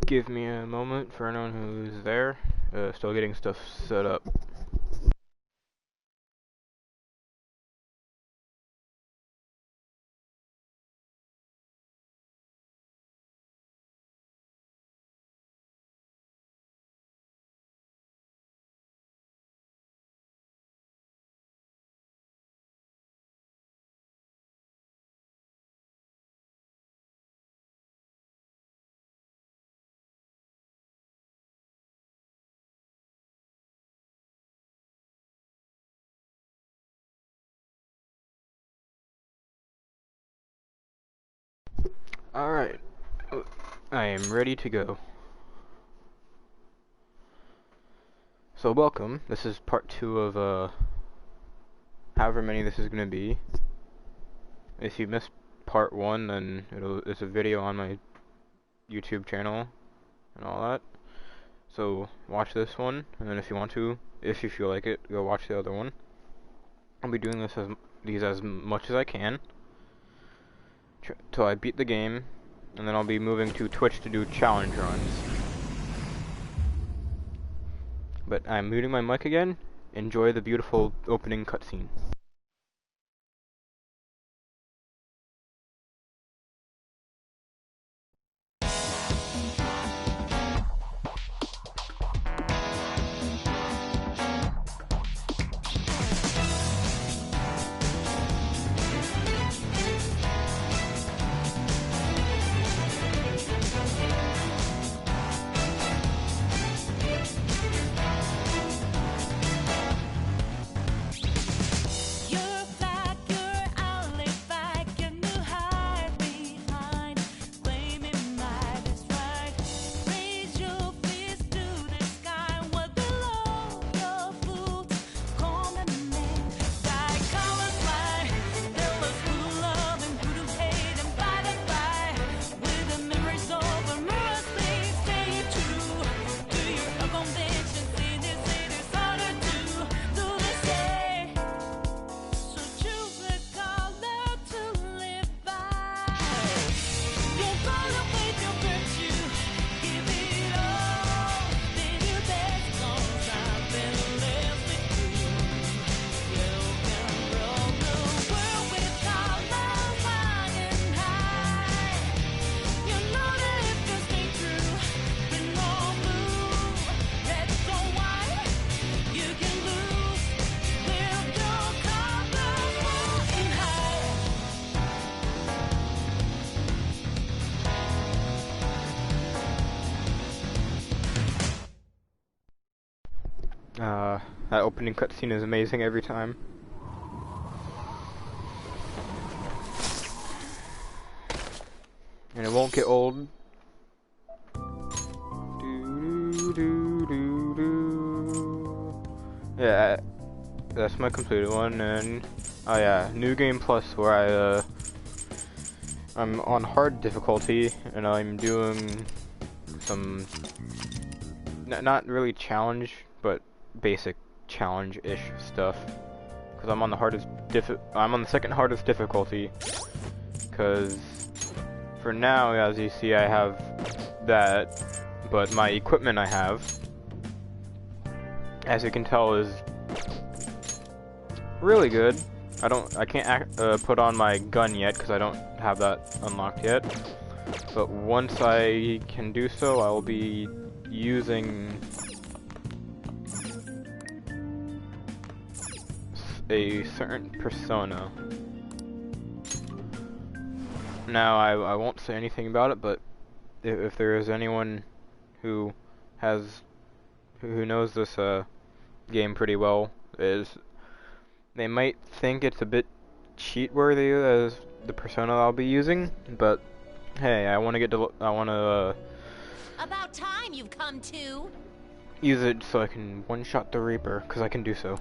Give me a moment for anyone who's there. Still getting stuff set up. Alright, I am ready to go. So welcome, this is part 2 of however many this is gonna be. If you missed part 1, then it's a video on my YouTube channel and all that. So watch this one, and then if you want to, if you feel like it, go watch the other one. I'll be doing these as much as I can till I beat the game, and then I'll be moving to Twitch to do challenge runs. But I'm muting my mic again. Enjoy the beautiful opening cutscene. That opening cutscene is amazing every time. And it won't get old. Yeah, that's my completed one, and oh yeah, New Game Plus, where I'm on hard difficulty, and I'm doing some not really challenge, but basic challenge-ish stuff, because I'm on the second hardest difficulty, because for now, as you see, I have that, but my equipment I have, as you can tell, is really good. I can't put on my gun yet, because I don't have that unlocked yet, but once I can do so, I will be using a certain persona. Now, I won't say anything about it, but if there is anyone who knows this game pretty well, they might think it's a bit cheat-worthy as the persona I'll be using, but hey, I want to About time you've come to. Use it so I can one-shot the Reaper, because I can do so.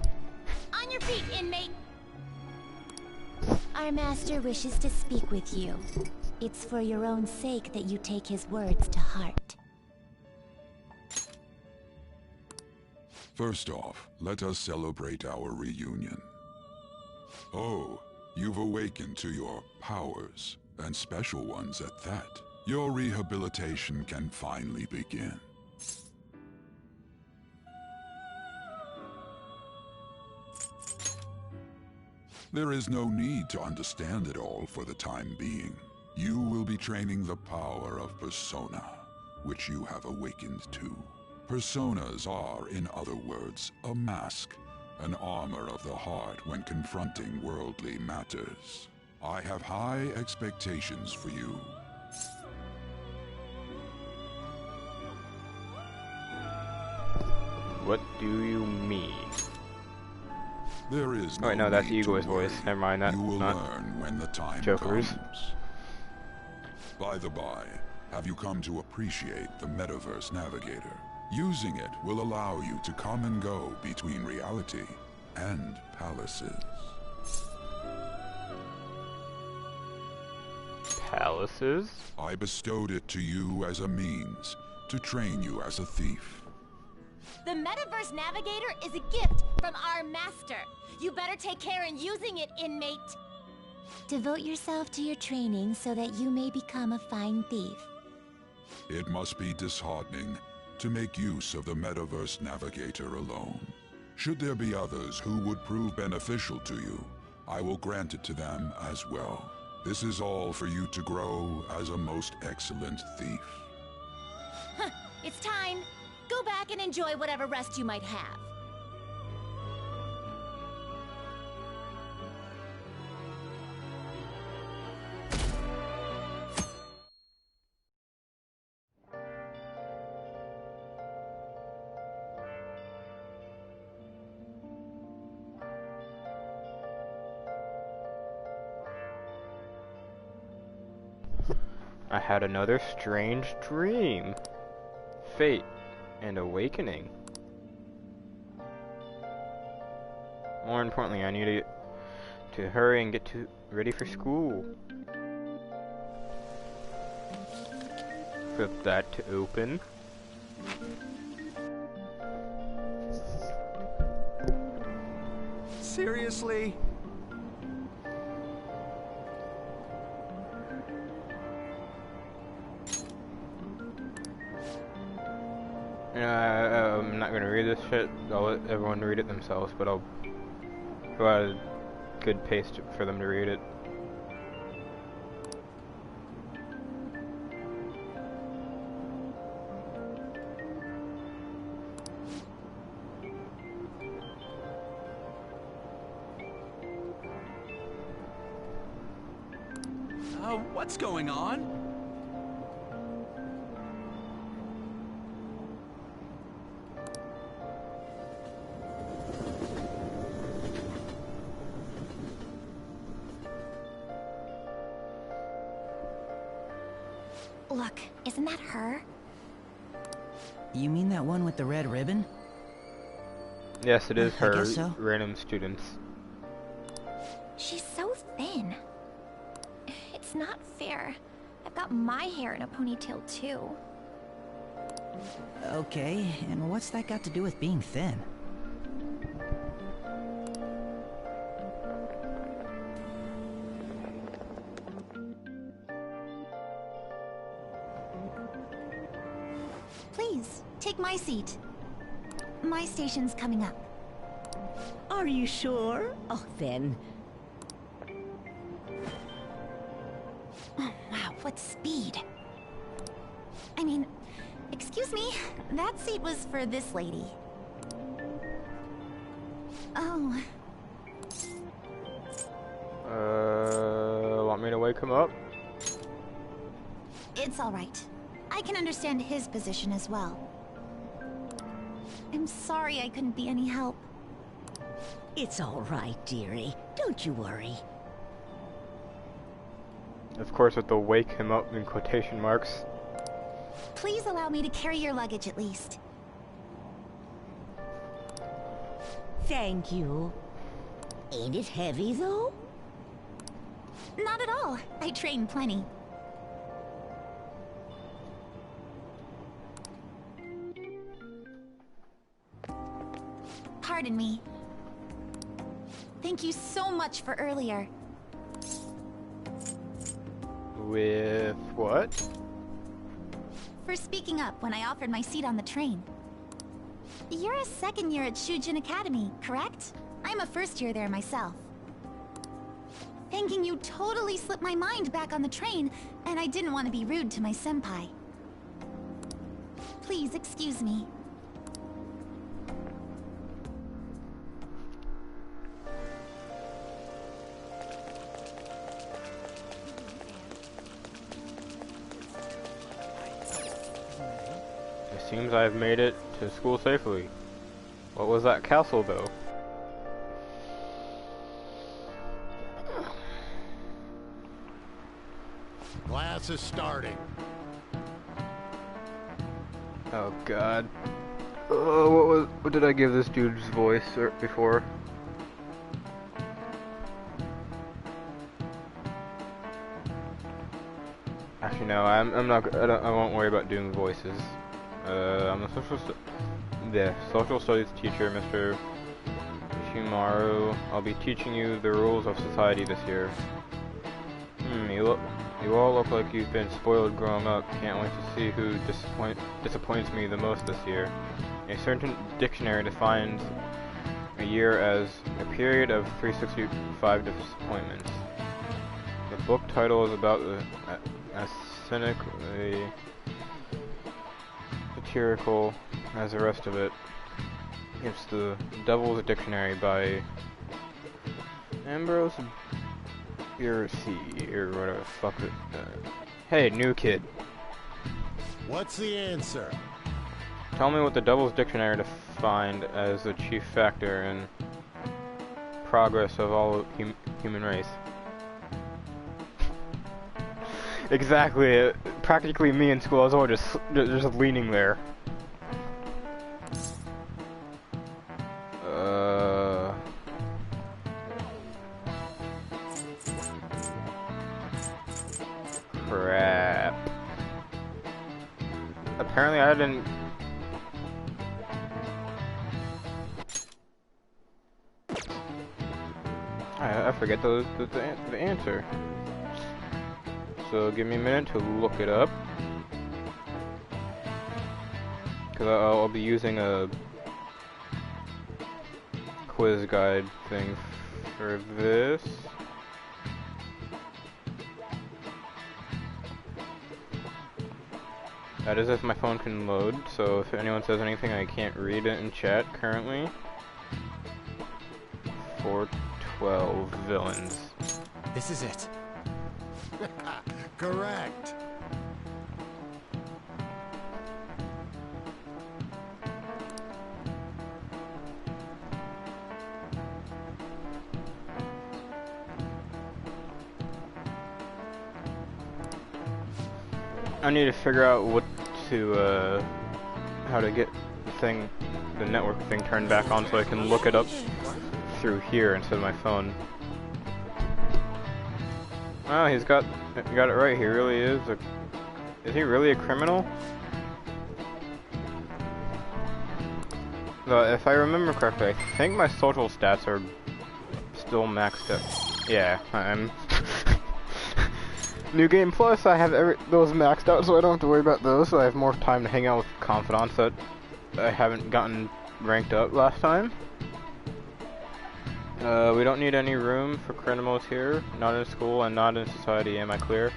On your feet, inmate! Our master wishes to speak with you. It's for your own sake that you take his words to heart. First off, let us celebrate our reunion. Oh, you've awakened to your powers, and special ones at that. Your rehabilitation can finally begin. There is no need to understand it all for the time being. You will be training the power of persona, which you have awakened to. Personas are, in other words, a mask, an armor of the heart when confronting worldly matters. I have high expectations for you. What do you mean? There is Oh wait, no, that's need to Ego's voice. worry. Never mind, that's You will not learn when the time Joker's. comes. By the by, have you come to appreciate the Metaverse Navigator? Using it will allow you to come and go between reality and palaces. Palaces? I bestowed it to you as a means to train you as a thief. The Metaverse Navigator is a gift from our master. You better take care in using it, inmate. Devote yourself to your training so that you may become a fine thief. It must be disheartening to make use of the Metaverse Navigator alone. Should there be others who would prove beneficial to you, I will grant it to them as well. This is all for you to grow as a most excellent thief. Huh, it's time. Go back and enjoy whatever rest you might have. I had another strange dream. Fate and awakening. More importantly, I need to hurry and get ready for school. Flip that to open. Seriously? I'm not gonna read this shit. I'll let everyone read it themselves, but I'll provide a good pace for them to read it. What's going on? Look, isn't that her? You mean that one with the red ribbon? Yes, it is I her. guess so. Random students. She's so thin. It's not fair. I've got my hair in a ponytail too. Okay, and what's that got to do with being thin? Please, take my seat. My station's coming up. Are you sure? Oh, then. Oh, wow, what speed. I mean, excuse me, that seat was for this lady. Oh. Want me to wake him up? It's all right. I can understand his position as well. I'm sorry I couldn't be any help. It's all right, dearie. Don't you worry. Of course, with the "wake him up" in quotation marks. Please allow me to carry your luggage at least. Thank you. Ain't it heavy, though? Not at all. I train plenty. Pardon me. Thank you so much for earlier. With what? for speaking up when I offered my seat on the train. You're a second year at Shujin Academy, correct? I'm a first year there myself. Thinking you totally slipped my mind back on the train, and I didn't want to be rude to my senpai. Please excuse me. It seems I've made it to school safely. What was that castle, though? Class is starting. Oh God. What did I give this dude's voice before? Actually, no. I'm not. I won't worry about doing voices. I'm a social studies teacher, Mr. Shimaru. I'll be teaching you the rules of society this year. You all look like you've been spoiled growing up. Can't wait to see who disappoints me the most this year. A certain dictionary defines a year as a period of 365 disappointments. The book title is about as cynically satirical as the rest of it. It's the Devil's Dictionary by Ambrose Bierce, or whatever the fuck it. Hey, new kid. What's the answer? Tell me what the Devil's Dictionary defined as the chief factor in progress of all human race. Exactly. Practically me in school. I was always just leaning there. Crap. Apparently I didn't... I forget the answer. So give me a minute to look it up. Because I'll be using a quiz guide thing for this. That is if my phone can load, so if anyone says anything I can't read it in chat currently. 412 villains. This is it. Correct. I need to figure out how to get the network thing turned back on so I can look it up through here instead of my phone. Oh, he got it right. He really is he really a criminal? Though, if I remember correctly, I think my social stats are still maxed out. Yeah, I'm... New Game Plus, I have those maxed out, so I don't have to worry about those, so I have more time to hang out with confidants that I haven't gotten ranked up last time. We don't need any room for criminals here, not in school and not in society, am I clear?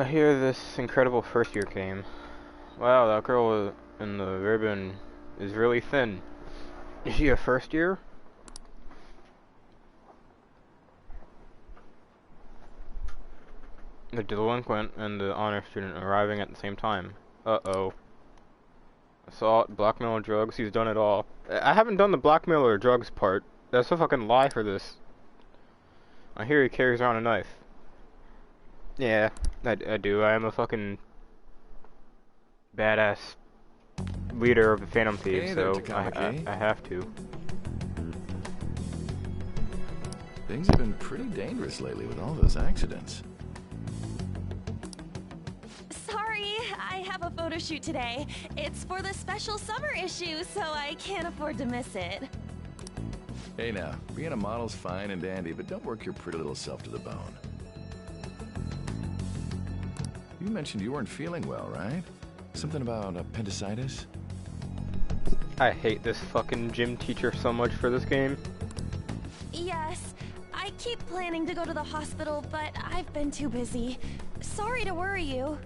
Here this incredible first year came. Wow, that girl in the ribbon is really thin. Is she a first year? The delinquent and the honor student arriving at the same time. Uh-oh. Assault, blackmail, drugs, he's done it all. I haven't done the blackmail or drugs part. That's a fucking lie for this. I hear he carries around a knife. Yeah, I do. I am a fucking badass leader of the Phantom Thieves, Hey so there, I have to. Things have been pretty dangerous lately with all those accidents. Sorry, I have a photo shoot today. It's for the special summer issue, so I can't afford to miss it. Hey now, being a model's fine and dandy, but don't work your pretty little self to the bone. You mentioned you weren't feeling well, right? Something about appendicitis? I hate this fucking gym teacher so much for this game. Yes, I keep planning to go to the hospital, but I've been too busy. Sorry to worry you.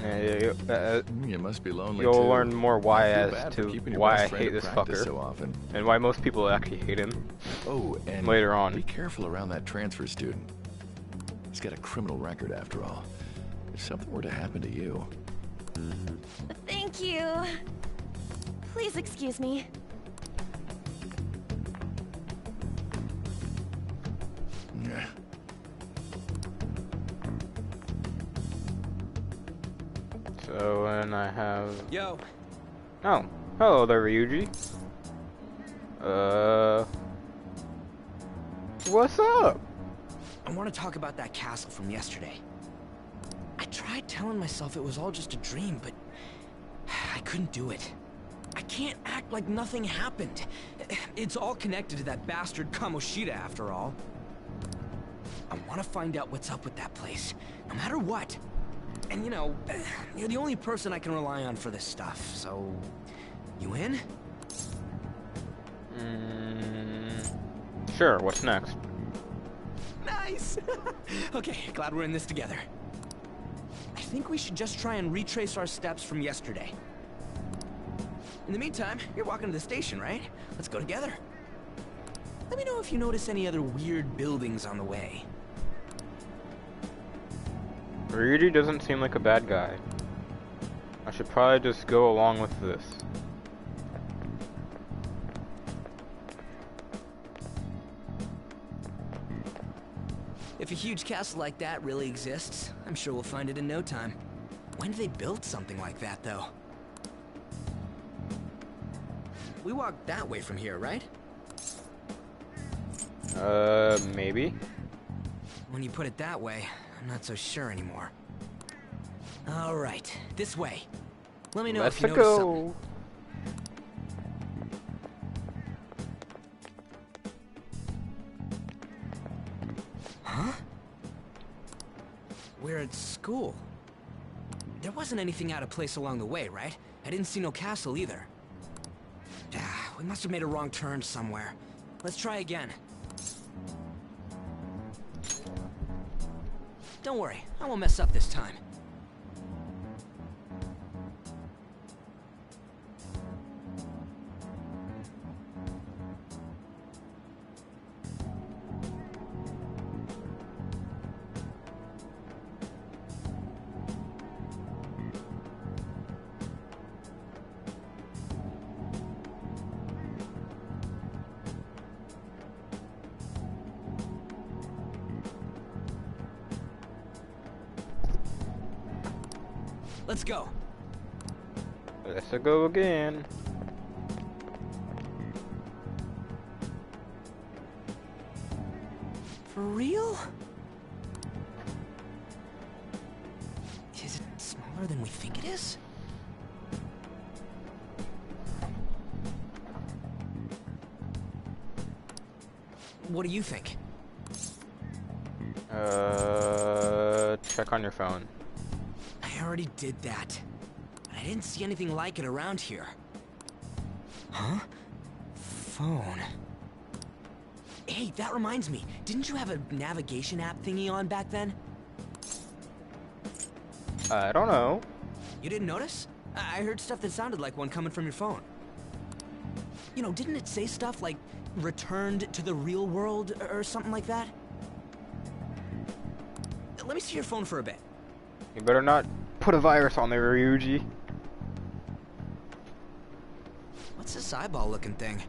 You must be lonely You'll too. learn more why I feel as bad for to keeping your why best I friend hate at this practice fucker, so often. and why most people actually hate him. Oh, and later on. Be careful around that transfer student. He's got a criminal record after all. If something were to happen to you. Thank you. Please excuse me. Yeah. So, and I have... Yo. Oh, hello there, Ryuji. What's up? I want to talk about that castle from yesterday. I tried telling myself it was all just a dream, but I couldn't do it. I can't act like nothing happened. It's all connected to that bastard Kamoshida, after all. I want to find out what's up with that place, no matter what. And you know, you're the only person I can rely on for this stuff, so... You in? Sure, what's next? Nice! Okay, glad we're in this together. I think we should just try and retrace our steps from yesterday. In the meantime, you're walking to the station, right? Let's go together. Let me know if you notice any other weird buildings on the way. Ryuji doesn't seem like a bad guy. I should probably just go along with this. If a huge castle like that really exists, I'm sure we'll find it in no time. When did they build something like that, though? We walked that way from here, right? Maybe? When you put it that way, I'm not so sure anymore. All right, this way. Let me know if you notice something. Huh? We're at school. There wasn't anything out of place along the way, right? I didn't see no castle either. We must have made a wrong turn somewhere. Let's try again. Don't worry, I won't mess up this time. Let's go. Let's go again. For real? Is it smaller than we think it is? What do you think? Check on your phone. I already did that. But I didn't see anything like it around here. Huh? Phone. Hey, that reminds me. Didn't you have a navigation app thingy on back then? I don't know. You didn't notice? I heard stuff that sounded like one coming from your phone. You know, didn't it say stuff like returned to the real world or something like that? Let me see your phone for a bit. You better not put a virus on there, Ryuji. What's this eyeball-looking thing?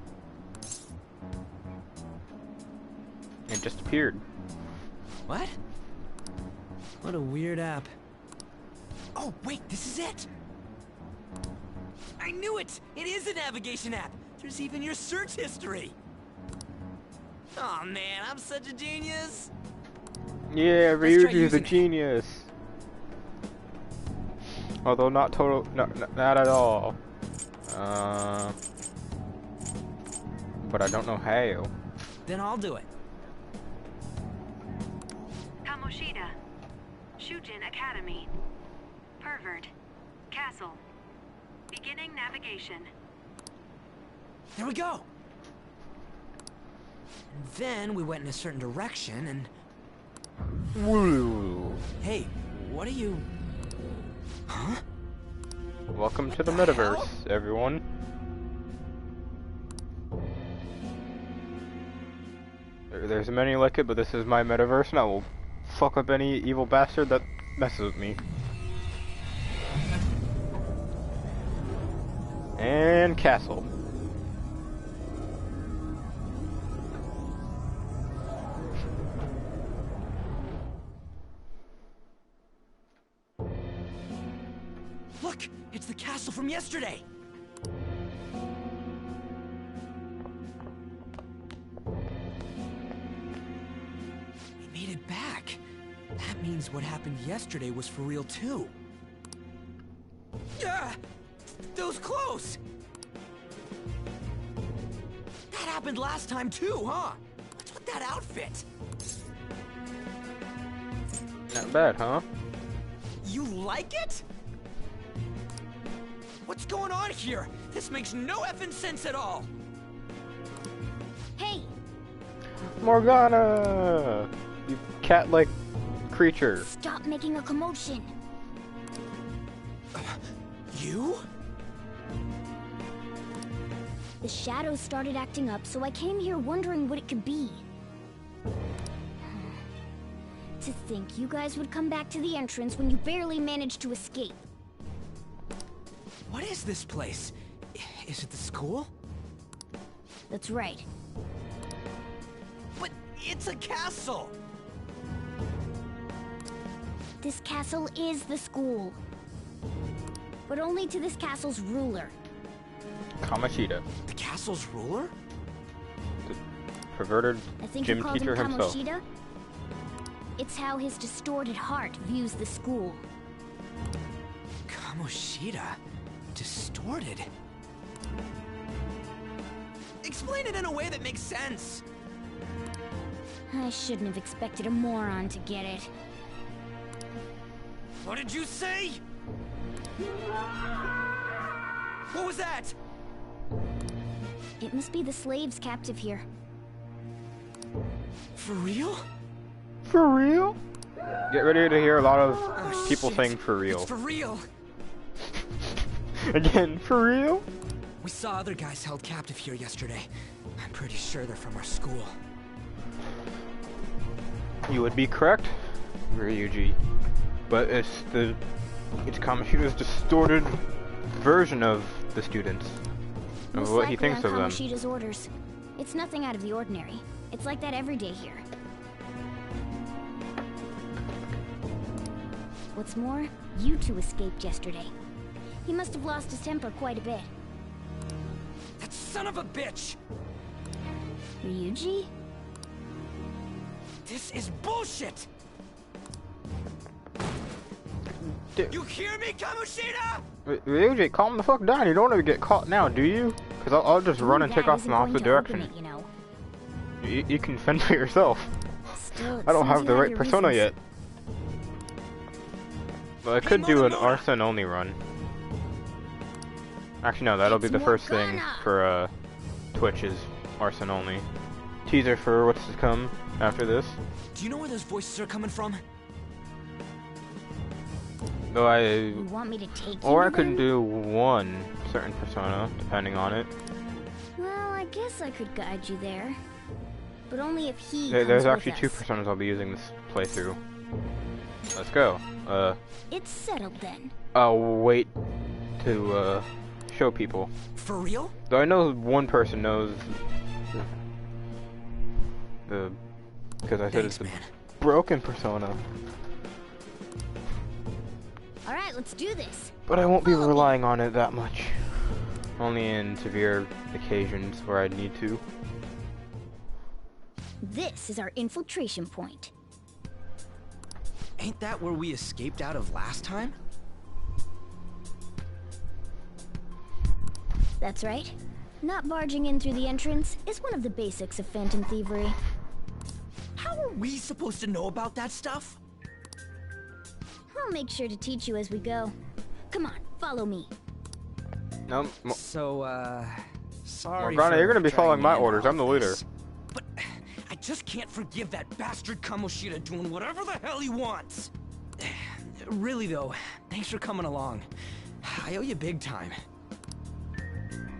It just appeared. What? What a weird app. Oh, wait, this is it! I knew it! It is a navigation app! There's even your search history! Oh man, I'm such a genius. Yeah, Let's try Ryuji's a using it. genius. Although not total, not at all. But I don't know how. Then I'll do it. Kamoshida. Shujin Academy. Pervert. Castle. Beginning navigation. There we go. And then we went in a certain direction and... Woo! Hey, what are you... Huh? Welcome to the metaverse, hell? everyone. There's many like it, but this is my metaverse, and I will fuck up any evil bastard that messes with me. And castle. Look, it's the castle from yesterday. We made it back. That means what happened yesterday was for real too. Yeah, that was close. That happened last time too, huh? What's with that outfit? Not bad, huh? You like it? What's going on here? This makes no effing sense at all. Hey, Morgana! You cat-like creature. stop making a commotion. You? The shadows started acting up, so I came here wondering what it could be. To think you guys would come back to the entrance when you barely managed to escape. What is this place? Is it the school? That's right. But it's a castle! This castle is the school. But only to this castle's ruler. Kamoshida. The castle's ruler? The perverted I think gym you called teacher him himself. Kamoshida? It's how his distorted heart views the school. Kamoshida? Distorted? Explain it in a way that makes sense. I shouldn't have expected a moron to get it. What did you say? What was that? It must be the slaves captive here. For real? For real? Get ready to hear a lot of Oh, people shit. saying for real. It's for real. Again, for real? We saw other guys held captive here yesterday. I'm pretty sure they're from our school. You would be correct, Ryuji. But it's Kamoshida's distorted version of the students. Of Most what he likely thinks on of them. Kamoshida's orders. It's nothing out of the ordinary. It's like that every day here. What's more, you two escaped yesterday. He must have lost his temper quite a bit. That son of a bitch! Ryuji? This is bullshit! You hear me, Kamoshida? Ryuji, calm the fuck down. You don't want to get caught now, do you? Because I'll just run and take off in the opposite direction. You know. You can fend for yourself. Still, it I don't seems have you the right your persona reasons. yet. But I could do an arson only run. Actually, no, that'll be the first thing for Twitch is arson only. Teaser for what's to come after this. Do you know where those voices are coming from? Though You want me to take or you I to could them? do one certain persona, depending on it. Well, I guess I could guide you there. But only if he There's comes actually with two us. personas I'll be using this playthrough. Let's go. It's settled then. I'll wait to show people. For real? Though I know one person knows the because I said it's a broken persona. Alright, let's do this. But I won't be relying on it that much. Only in severe occasions where I need to. This is our infiltration point. Ain't that where we escaped out of last time? That's right. Not barging in through the entrance is one of the basics of phantom thievery. How are we supposed to know about that stuff? I'll make sure to teach you as we go. Come on, follow me. No. So, sorry. Morgana, you're gonna be following my orders. I'm the leader. But I just can't forgive that bastard Kamoshida doing whatever the hell he wants. Really though, thanks for coming along. I owe you big time.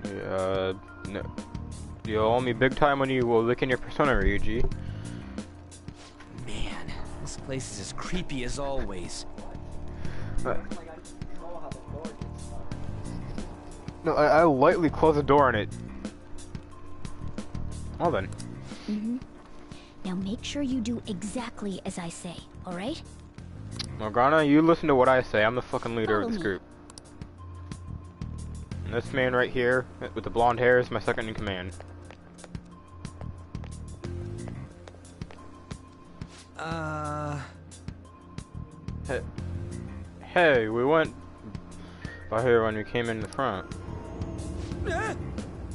No. You owe me big time when you will look in your persona, Ryuji. Man, this place is as creepy as always. No, I lightly close the door on it. Well then. Now make sure you do exactly as I say, alright? Morgana, you listen to what I say. I'm the fucking leader of this group. And this man right here, with the blonde hair, is my second in command. Hey, we went by here when we came in the front.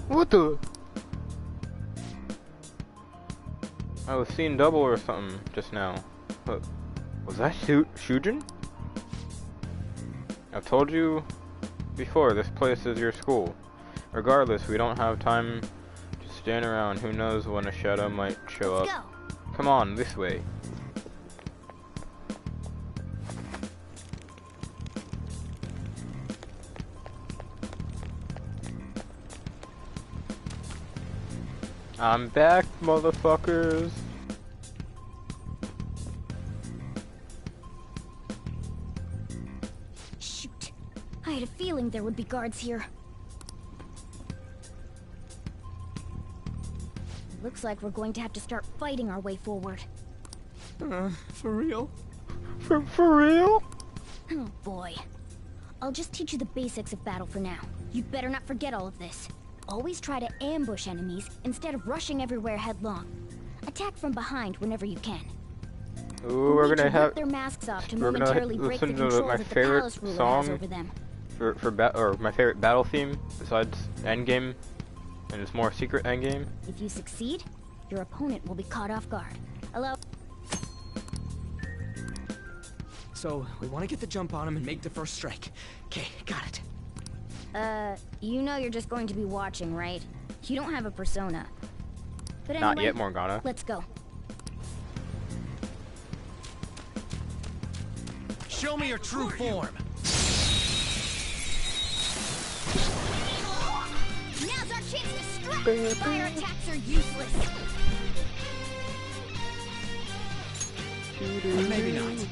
What the? I was seeing double or something just now. What? Was that Shujin? I've told you before, this place is your school. Regardless, we don't have time to stand around. Who knows when a shadow might show up. Let's go. Come on, this way. I'm back, motherfuckers. Shoot. I had a feeling there would be guards here. Looks like we're going to have to start fighting our way forward. For real? For real? Oh boy. I'll just teach you the basics of battle for now. You'd better not forget all of this. Always try to ambush enemies instead of rushing everywhere headlong. Attack from behind whenever you can. Ooh, we're gonna have their masks off to we're gonna listen to my favorite song over them. or my favorite battle theme besides Endgame, and it's more secret Endgame. If you succeed, your opponent will be caught off guard. Allow. So we want to get the jump on him and make the first strike. Okay, got it. You know you're just going to be watching, right? You don't have a persona. But anyway, not yet, Morgana. Let's go. Show me your true form. Now's our chance to strike. Fire attacks are useless. Maybe not.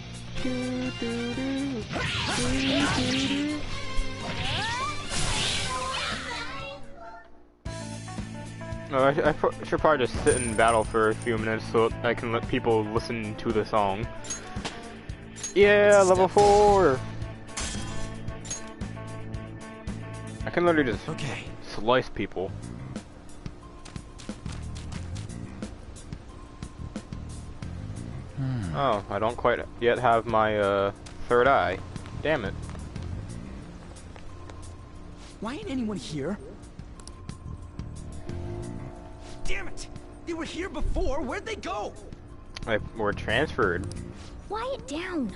No, I should probably just sit in battle for a few minutes so I can let people listen to the song. Yeah, level 4! I can literally just slice people. Oh, I don't quite yet have my third eye. Damn it. Why ain't anyone here? Damn it! They were here before. Where'd they go? We're transferred. Quiet down.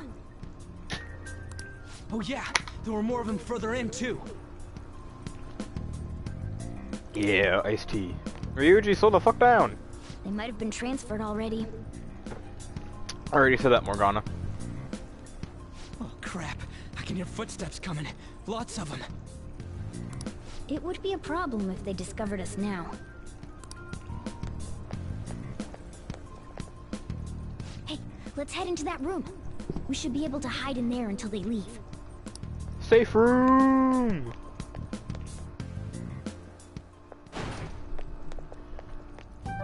Oh yeah, there were more of them further in too. Yeah, iced tea. Ryuji, slow the fuck down. They might have been transferred already. I already said that, Morgana. Oh crap! I can hear footsteps coming. Lots of them. It would be a problem if they discovered us now. Hey, let's head into that room. We should be able to hide in there until they leave. Safe room!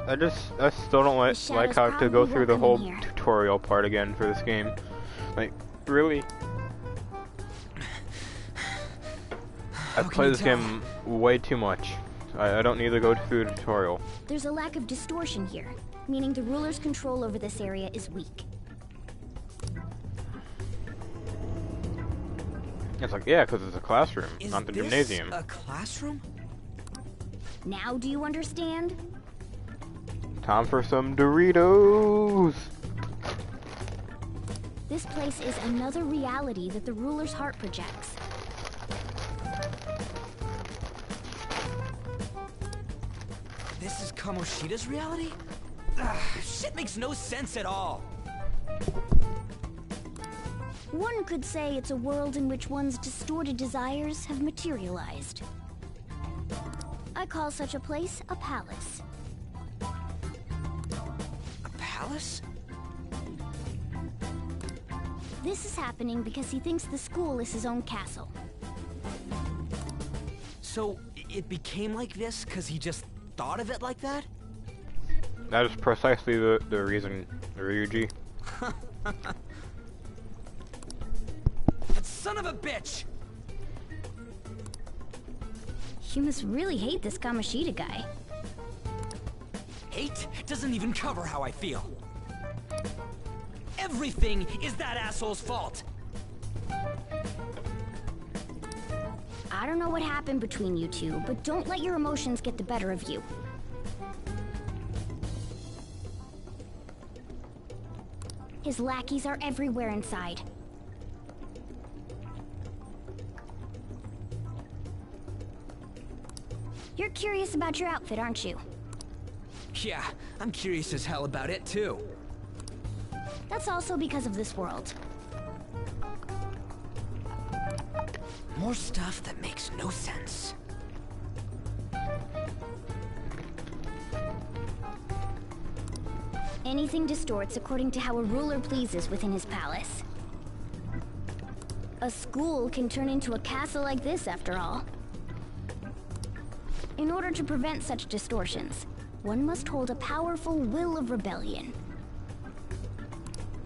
I still don't like how I have to go through the whole tutorial part again for this game. Like, really? I've played this game way too much, I don't need to go through the tutorial. There's a lack of distortion here, meaning the ruler's control over this area is weak. It's like, yeah, because it's a classroom, not the gymnasium. A classroom? Now do you understand? Time for some Doritos! This place is another reality that the ruler's heart projects. This is Kamoshida's reality? Ugh, shit makes no sense at all. One could say it's a world in which one's distorted desires have materialized. I call such a place a palace. A palace? This is happening because he thinks the school is his own castle. So, it became like this because he just thought of it like that? That is precisely the reason, Ryuji. That son of a bitch! You must really hate this Kamoshida guy. Hate doesn't even cover how I feel. Everything is that asshole's fault! I don't know what happened between you two, but don't let your emotions get the better of you. His lackeys are everywhere inside. You're curious about your outfit, aren't you? Yeah, I'm curious as hell about it too. That's also because of this world. More stuff that makes no sense. Anything distorts according to how a ruler pleases within his palace. A school can turn into a castle like this, after all. In order to prevent such distortions, one must hold a powerful will of rebellion.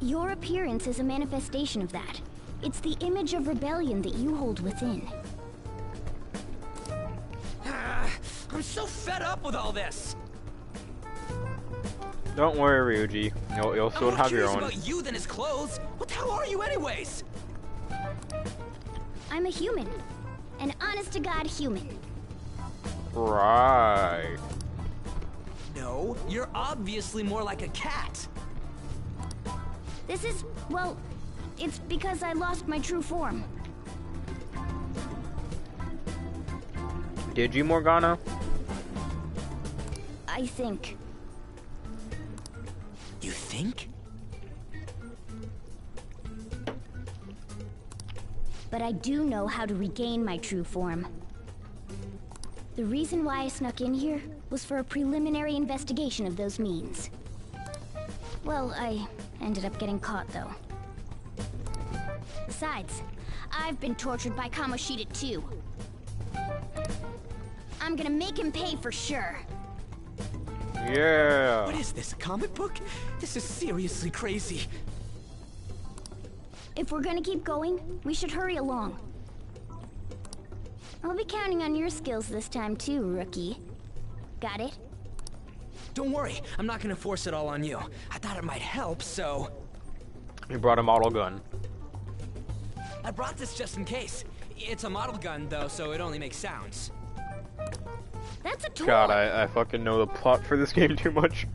Your appearance is a manifestation of that. It's the image of rebellion that you hold within. I'm so fed up with all this! Don't worry, Ryuji. You'll soon have your own. I'm more curious about you than his clothes. What the hell are you anyways? I'm a human. An honest-to-God human. Right. No, you're obviously more like a cat. This is, well, it's because I lost my true form. Did you, Morgana? I think. You think? But I do know how to regain my true form. The reason why I snuck in here was for a preliminary investigation of those means. Well, I ended up getting caught, though. Besides, I've been tortured by Kamoshida, too. I'm gonna make him pay for sure. Yeah. What is this, a comic book? This is seriously crazy. If we're gonna keep going, we should hurry along. I'll be counting on your skills this time too, rookie. Got it? Don't worry, I'm not gonna force it all on you. I thought it might help, so... You brought a model gun. I brought this just in case. It's a model gun, though, so it only makes sounds. That's a toy! God, I fucking know the plot for this game too much.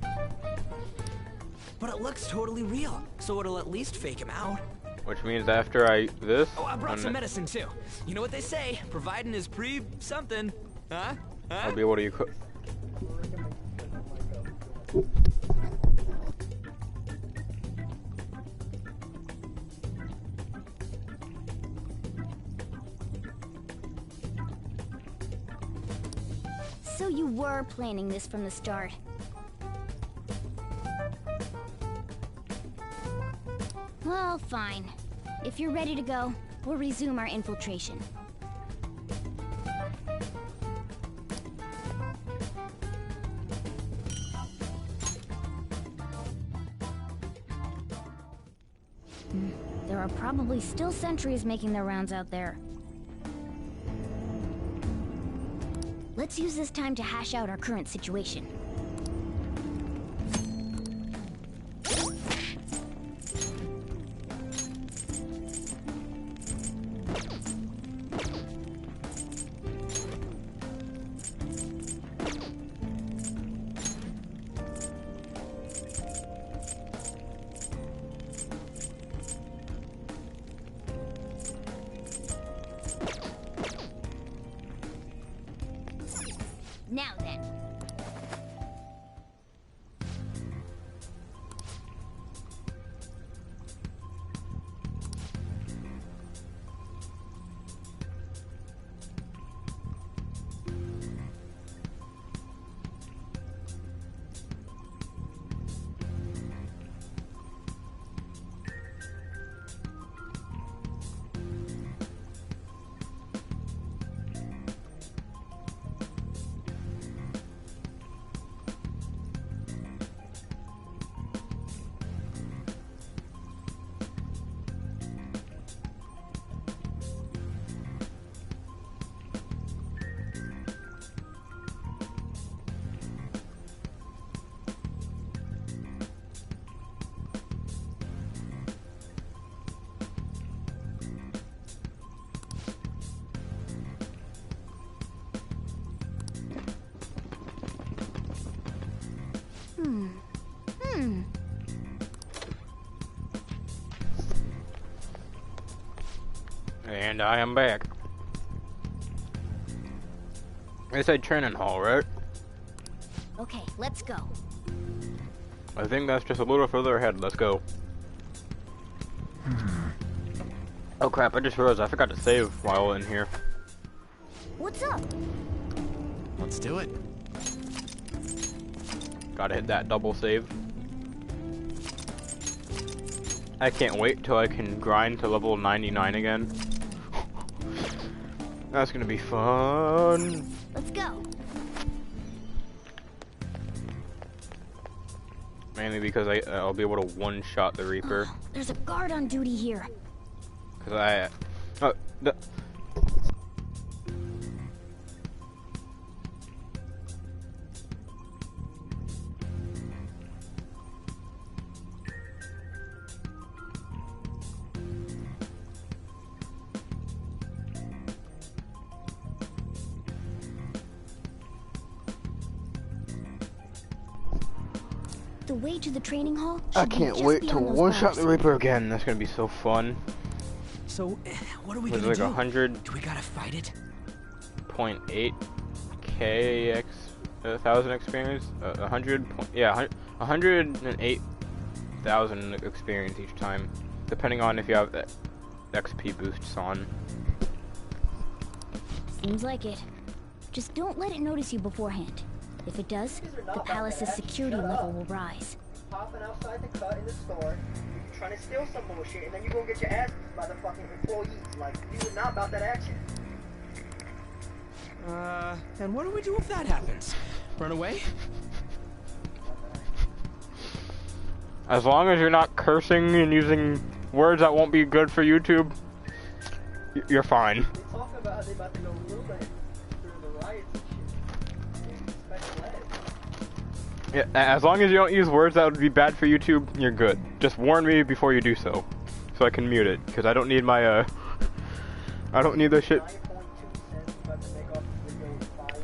But it looks totally real, so it'll at least fake him out. Which means after I eat this... Oh, I brought some medicine, too. You know what they say, providing is something. Huh? I'll be able to equip... So you were planning this from the start. Well, fine. If you're ready to go, we'll resume our infiltration. There are probably still sentries making their rounds out there. Let's Let's use this time to hash out our current situation. Now then. And I am back. It's a training hall, right? Okay, let's go. I think that's just a little further ahead. Let's go. Oh crap, I just realized I forgot to save while in here. What's up? Let's do it. Gotta hit that double save. I can't wait till I can grind to level 99 again. That's gonna be fun. Let's go. Mainly because I'll be able to one-shot the Reaper. There's a guard on duty here. Cause The way to the training hall. I can't wait to one-shot the Reaper again. That's gonna be so fun. So, what are we Was gonna it like do? 100? Do we gotta fight it? 0.8k 1,000 experience. 108,000 experience each time, depending on if you have the XP boosts on. Seems like it. Just don't let it notice you beforehand. If it does, the palace's security level will rise. Popping outside the cut in the store, you're trying to steal some bullshit, and then you go get your ass beat by the fucking employees. Like, you were not about that action. And what do we do if that happens? Run away? As long as you're not cursing and using words that won't be good for YouTube, you're fine. They talk about how they about to go ruling through the riots and shit. Special ed. Yeah, as long as you don't use words that would be bad for YouTube, you're good. Just warn me before you do so I can mute it, because I don't need my, I don't need this shit.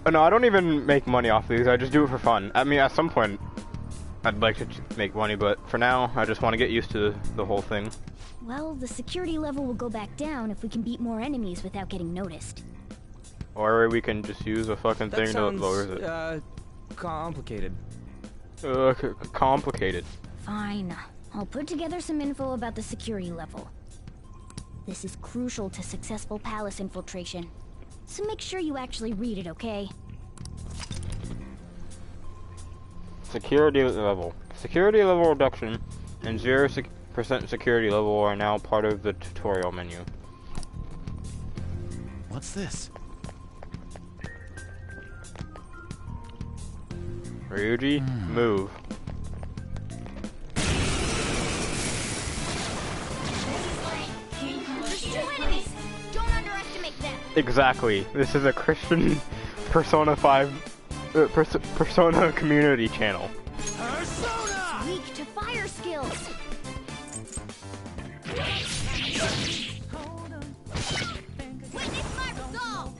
Oh, no, I don't even make money off these, I just do it for fun. I mean, at some point, I'd like to make money, but for now, I just want to get used to the whole thing. Well, the security level will go back down if we can beat more enemies without getting noticed. Or we can just use a fucking thing that lowers it. Complicated. Complicated. Fine. I'll put together some info about the security level. This is crucial to successful palace infiltration. So make sure you actually read it, okay? Security level. Security level reduction and 0% security level are now part of the tutorial menu. What's this? Ryuji, move. There's 2 enemies! Don't underestimate them! Exactly. This is a Christian Persona 5, Persona community channel. Persona! Weak to fire skills. Witness my resolve.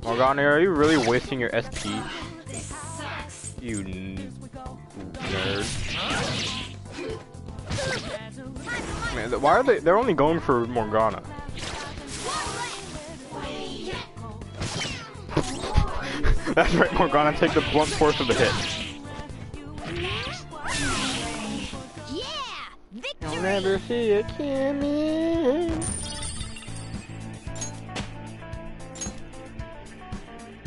Morgana, are you really wasting your SP? You nerd. Man, why are they? They're only going for Morgana. That's right, Morgana. Take the blunt force of the hit. Yeah, victory. I'll never see it coming.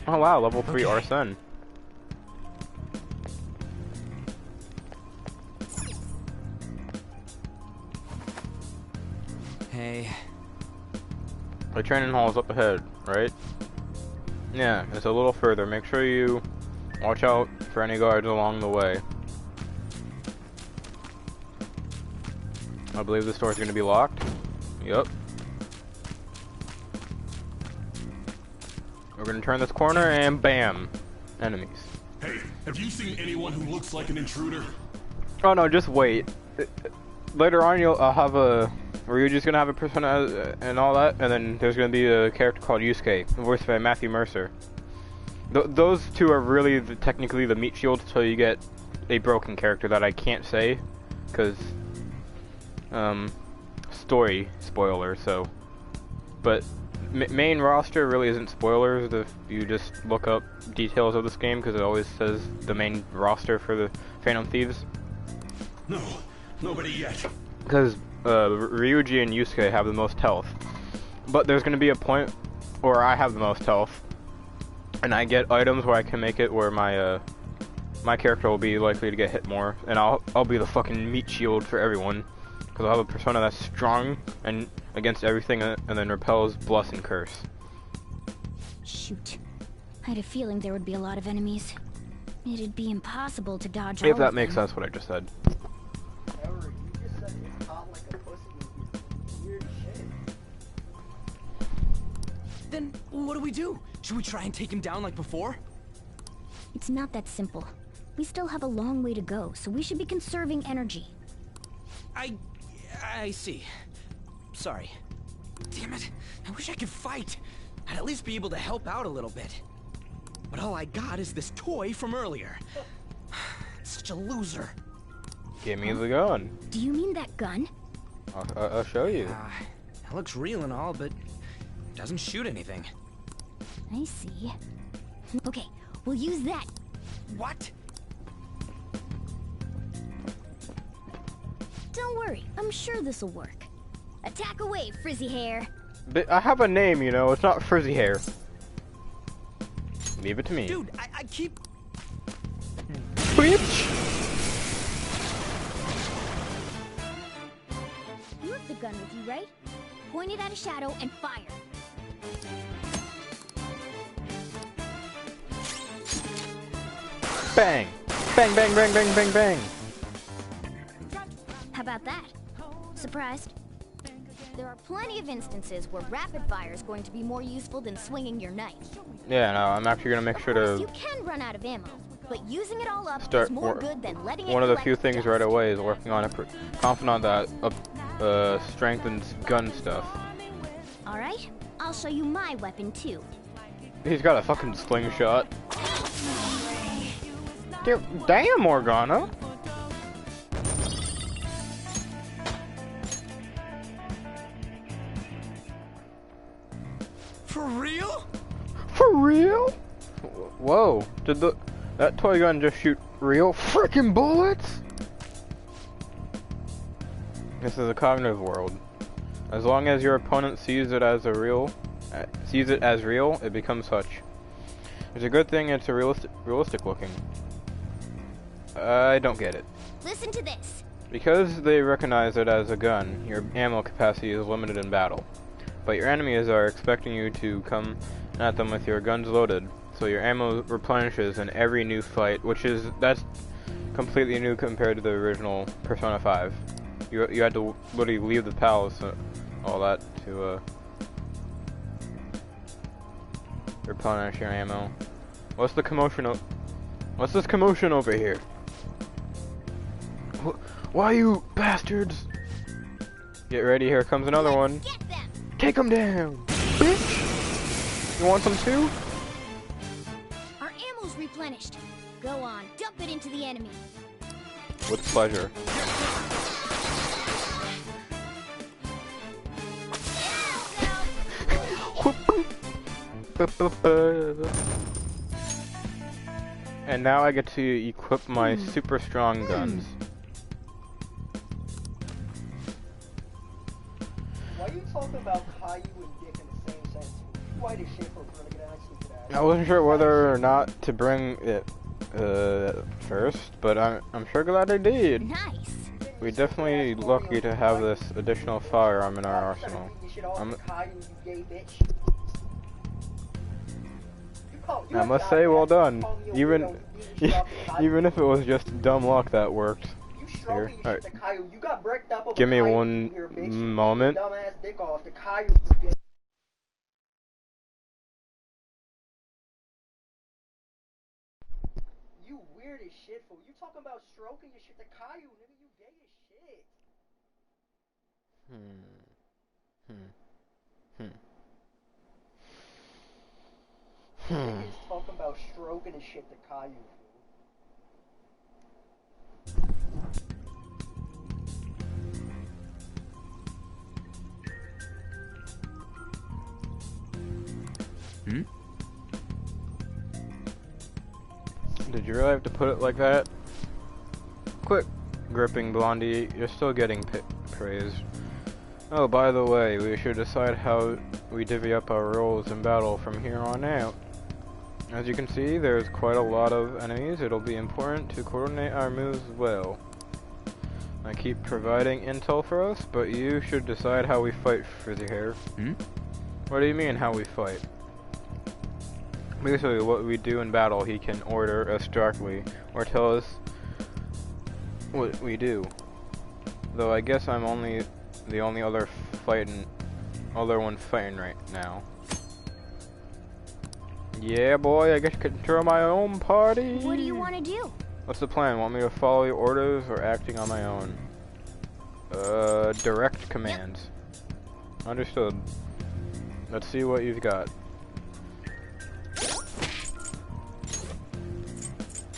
Oh wow, level 3 Arsene. Hey. The training hall is up ahead, right? Yeah, it's a little further. Make sure you watch out for any guards along the way. I believe the door's gonna be locked. Yep. We're gonna turn this corner and bam! Enemies. Hey, have you seen anyone who looks like an intruder? Oh no, just wait. Later on I'll have a... Ryuji's gonna have a persona and all that, and then there's gonna be a character called Yusuke, voiced by Matthew Mercer. Those two are really technically the meat shield until you get a broken character that I can't say, because story spoiler. So, but main roster really isn't spoilers if you just look up details of this game, because it always says the main roster for the Phantom Thieves. No, nobody yet. Because Ryuji and Yusuke have the most health, but there's going to be a point where I have the most health, and I get items where I can make it where my my character will be likely to get hit more, and I'll be the fucking meat shield for everyone, because I'll have a persona that's strong and against everything, and then repels bless and curse. Shoot, I had a feeling there would be a lot of enemies. It'd be impossible to dodge all If that of makes them. sense, what I just said. Then what do we do? Should we try and take him down like before? It's not that simple. We still have a long way to go, so we should be conserving energy. I see. Sorry. Damn it. I wish I could fight. I'd at least be able to help out a little bit. But all I got is this toy from earlier. Such a loser. Give me the gun. Do you mean that gun? I'll show you. It looks real and all, but doesn't shoot anything. I see. Okay, we'll use that. What? Don't worry, I'm sure this'll work. Attack away, frizzy hair. But I have a name, you know. It's not frizzy hair. Leave it to me. Dude, I keep... Bitch! You have the gun with you, right? Point it at a shadow and fire. Bang! Bang, bang, bang, bang, bang, bang! How about that? Surprised? There are plenty of instances where rapid fire is going to be more useful than swinging your knife. Yeah, no, I'm actually gonna make sure to You can run out of ammo, but using it all up start is more good than letting it one of the collect few things dust. right away is working on a confidant that strengthens gun stuff. All right, I'll show you my weapon too. He's got a fucking slingshot. Damn, Morgana! For real? For real? Whoa, did that toy gun just shoot real freaking bullets? This is a cognitive world. As long as your opponent sees it as real, it becomes such. It's a good thing it's a realistic looking. I don't get it. Listen to this. Because they recognize it as a gun, your ammo capacity is limited in battle. But your enemies are expecting you to come at them with your guns loaded, so your ammo replenishes in every new fight, that's completely new compared to the original Persona 5. You had to literally leave the palace, all that to replenish your ammo. What's the commotion? What's this commotion over here? Why, you bastards? Get ready, here comes another one. Take him down, bitch! You want some too? Our ammo's replenished. Go on, dump it into the enemy. With pleasure. And now I get to equip my super strong guns. Why are you talking about Caillou and Dick in the same sentence? You white as shit for really good answer to that. I wasn't sure whether or not to bring it first, but I'm sure glad I did. Nice. We're definitely lucky to have this additional firearm in our arsenal. I must say, well done. Even if it was just dumb luck that worked. Here, alright. Give me one moment. You weird as shit, fool. You talking about stroking your shit to Caillou, nigga. You gay as shit. Niggas talking about stroking his shit to Caillou, Hmm? Did you really have to put it like that? Quick, gripping Blondie, you're still getting praised. Oh, by the way, we should decide how we divvy up our roles in battle from here on out. As you can see, there's quite a lot of enemies. It'll be important to coordinate our moves well. I keep providing intel for us, but you should decide how we fight, Frizzy Hair. Hmm? What do you mean, how we fight? Basically, what we do in battle, he can order us directly, or tell us what we do. Though I guess I'm only the only other one fighting right now. Yeah, boy, I get to control my own party. What do you want to do? What's the plan? Want me to follow your orders or acting on my own? Direct commands. Understood. Let's see what you've got.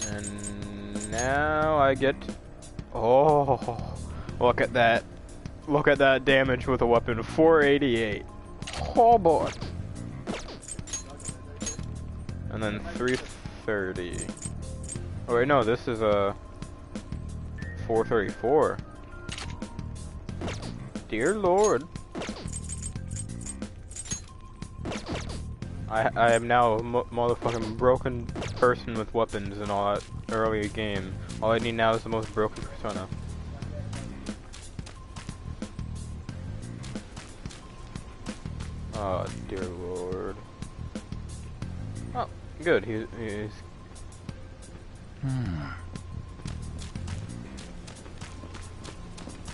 And now I get... Oh, look at that. Look at that damage with a weapon. 488. Oh boy. And then 330. Oh wait, no, this is a 434. Dear Lord. I am now a motherfucking broken person with weapons and all that early game. All I need now is the most broken persona. Oh, dear Lord. Oh, good. He's.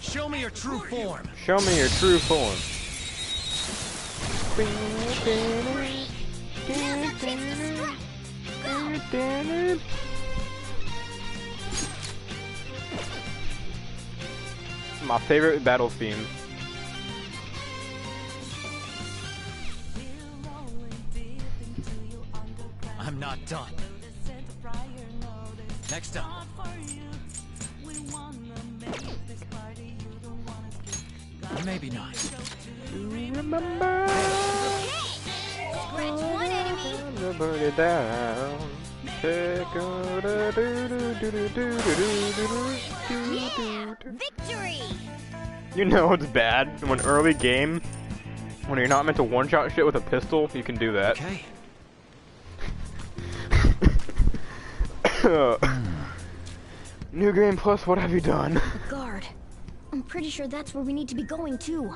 Show me your true form. Show me your true form. My favorite battle theme. I'm not done. Next up. Maybe not. Remember? Scratch one enemy. Burn it down. Victory! You know it's bad when early game, when you're not meant to one-shot shit with a pistol, you can do that. Okay. New game plus, what have you done? The guard. I'm pretty sure that's where we need to be going too.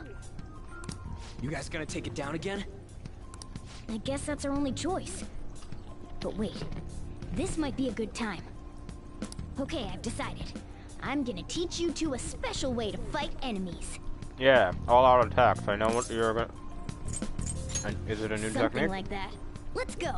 You guys gonna take it down again? I guess that's our only choice. But wait, this might be a good time. Okay, I've decided. I'm gonna teach you two a special way to fight enemies. Yeah, all-out attacks. I know what you're gonna... Is it a new technique? Something like that. Let's go.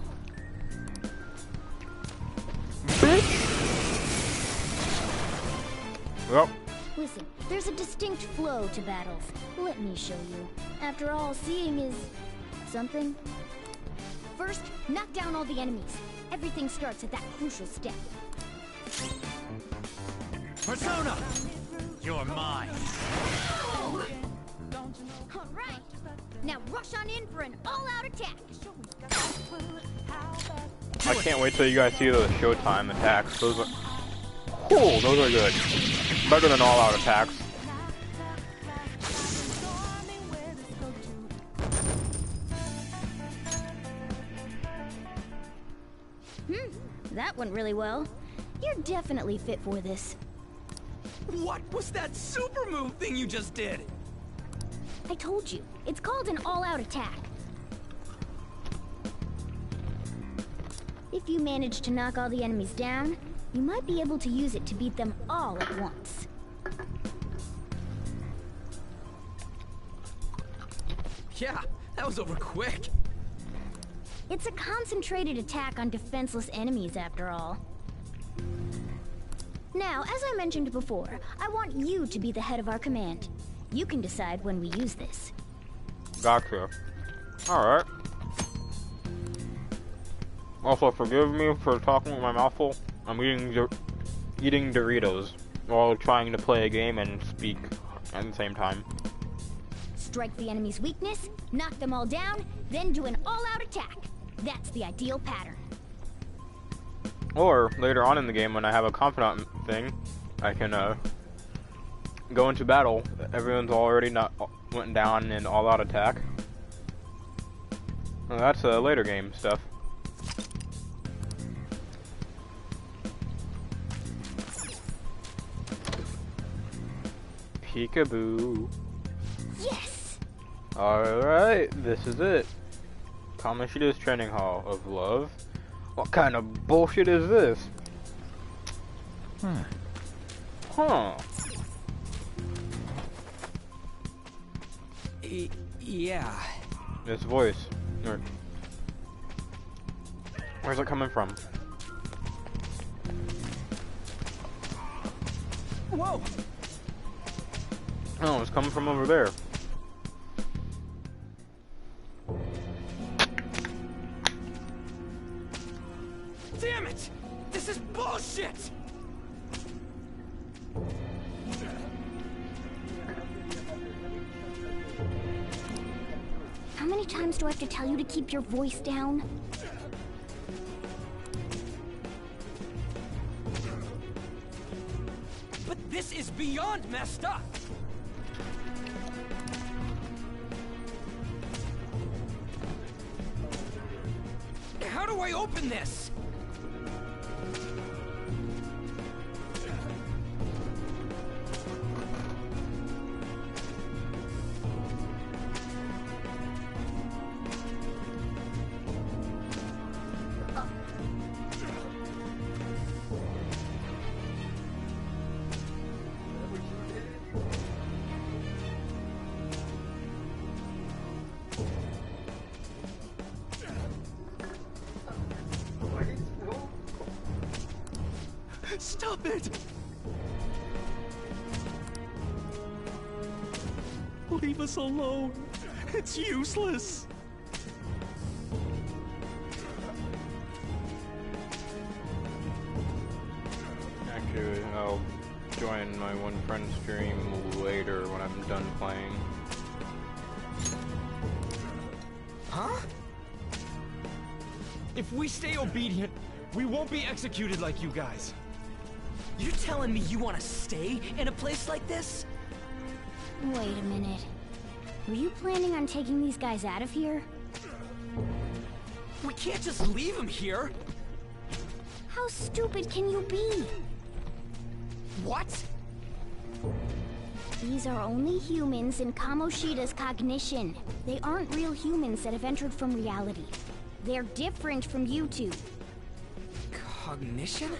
Well. Listen, there's a distinct flow to battles. Let me show you. After all, seeing is something. First, knock down all the enemies. Everything starts at that crucial step. Persona! You're mine. All right. Now rush on in for an all-out attack. I can't wait till you guys see those Showtime attacks. Those are cool. Those are good. Better than all-out attacks. That went really well. You're definitely fit for this. What was that super move thing you just did? I told you, it's called an all-out attack. If you manage to knock all the enemies down, you might be able to use it to beat them all at once. Yeah, that was over quick. It's a concentrated attack on defenseless enemies, after all. Now, as I mentioned before, I want you to be the head of our command. You can decide when we use this. Gotcha. Alright. Also, forgive me for talking with my mouth full. I'm eating Doritos while trying to play a game and speak at the same time. Strike the enemy's weakness, knock them all down, then do an all-out attack. That's the ideal pattern. Or, later on in the game when I have a confidant thing, I can go into battle. Everyone's already went down in all-out attack. Well, that's later game stuff. Peekaboo. Yes! Alright, this is it. Kamoshida's Training Hall of Love. What kind of bullshit is this? Huh. Yeah. This voice. Where's it coming from? Whoa! Oh, it's coming from over there. Damn it! This is bullshit! How many times do I have to tell you to keep your voice down? But this is beyond messed up! How do I open this? Stop it! Leave us alone. It's useless. Actually, I'll join my one friend stream later when I'm done playing. Huh? If we stay obedient, we won't be executed like you guys. You're telling me you want to stay in a place like this? Wait a minute. Were you planning on taking these guys out of here? We can't just leave them here. How stupid can you be? What? These are only humans in Kamoshida's cognition. They aren't real humans that have entered from reality. They're different from you two. Cognition?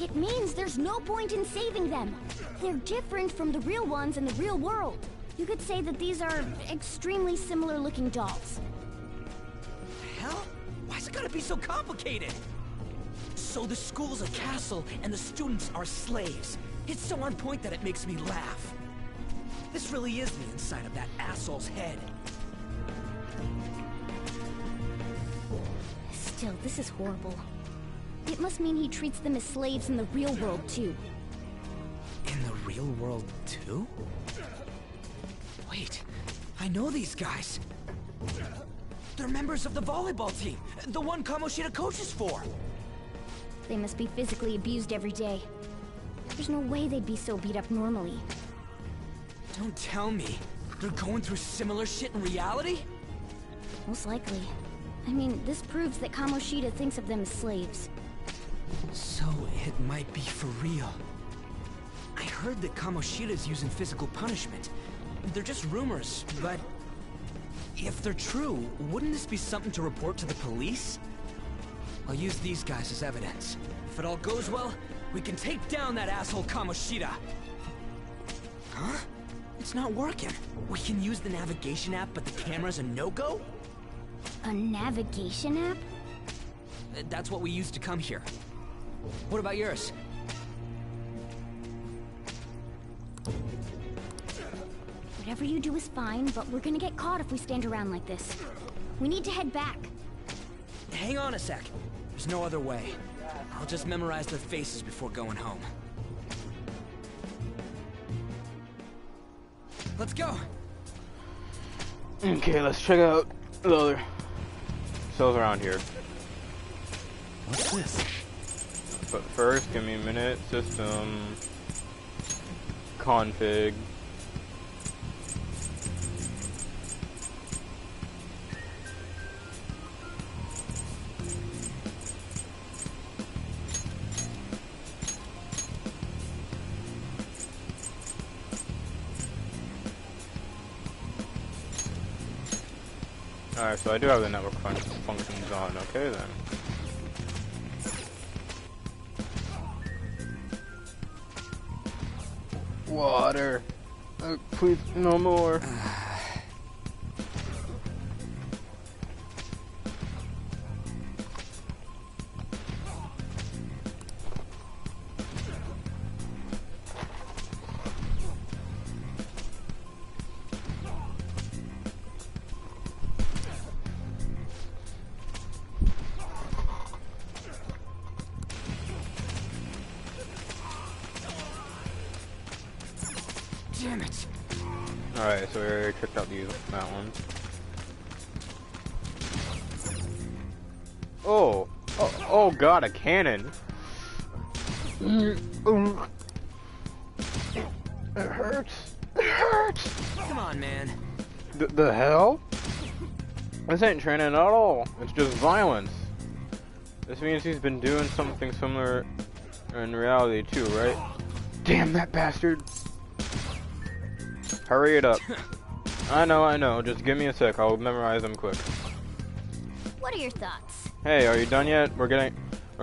It means there's no point in saving them. They're different from the real ones in the real world. You could say that these are extremely similar looking dolls. gotta be so complicated? So the school's a castle, and the students are slaves. It's so on point that it makes me laugh. This really is the inside of that asshole's head. Still, this is horrible. It must mean he treats them as slaves in the real world, too. In the real world, too? Wait, I know these guys. They're members of the volleyball team, the one Kamoshida coaches for. They must be physically abused every day. There's no way they'd be so beat up normally. Don't tell me. They're going through similar shit in reality? Most likely. I mean, this proves that Kamoshida thinks of them as slaves. So it might be for real. I heard that Kamoshida's using physical punishment. They're just rumors, but if they're true, wouldn't this be something to report to the police? I'll use these guys as evidence. If it all goes well, we can take down that asshole Kamoshida. Huh? It's not working. We can use the navigation app, but the camera's a no-go? A navigation app? That's what we used to come here. What about yours? Whatever you do is fine, but we're gonna get caught if we stand around like this. We need to head back. Hang on a sec. There's no other way. I'll just memorize their faces before going home. Let's go! Okay, let's check out the other cells around here. What's this? But first, give me a minute. System config. Alright, so I do have the network functions on. Okay then. Water. Please, no more. Damn it! Alright, so we already checked out that one. Oh god, a cannon! It hurts! It hurts! Come on, man. The hell? This ain't training at all. It's just violence. This means he's been doing something similar in reality too, right? Damn that bastard! Hurry it up. I know. Just give me a sec. I'll memorize them quick. What are your thoughts? Hey, are you done yet? We're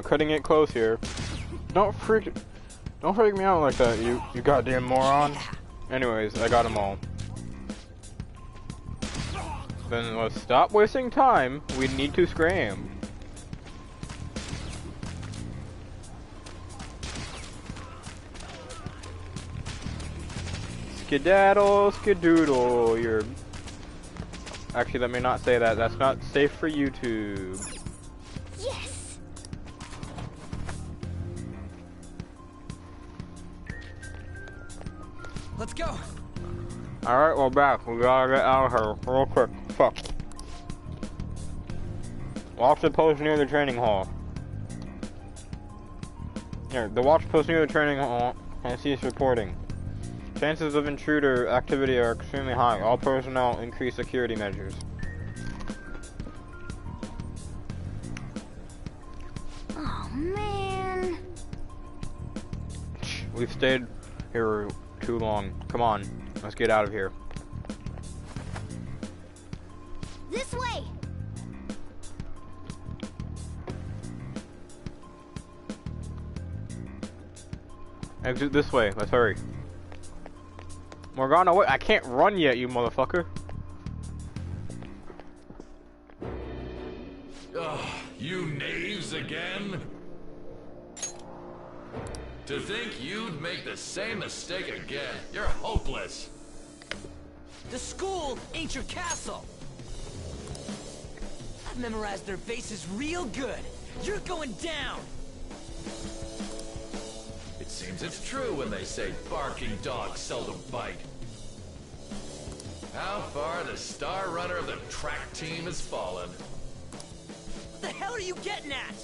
cutting it close here. Don't freak me out like that, you goddamn moron. Anyways, I got them all. Then let's stop wasting time. We need to scram. Skedaddle, skedoodle, you're... Actually, let me not say that. That's not safe for YouTube. Yes! Let's go! Alright, we're back. We gotta get out of here real quick. Fuck. Watch the post near the training hall. Here, the watch post near the training hall. I see it's reporting. Chances of intruder activity are extremely high. All personnel increase security measures. Oh man. We've stayed here too long. Come on, let's get out of here. This way. Exit this way. Let's hurry. Morgana, wait, I can't run yet, you motherfucker. Ugh, you To think you'd make the same mistake again. You're hopeless. The school ain't your castle. I've memorized their faces real good. You're going down. It seems it's true when they say barking dogs seldom bite. How far the star runner of the track team has fallen. What the hell are you getting at?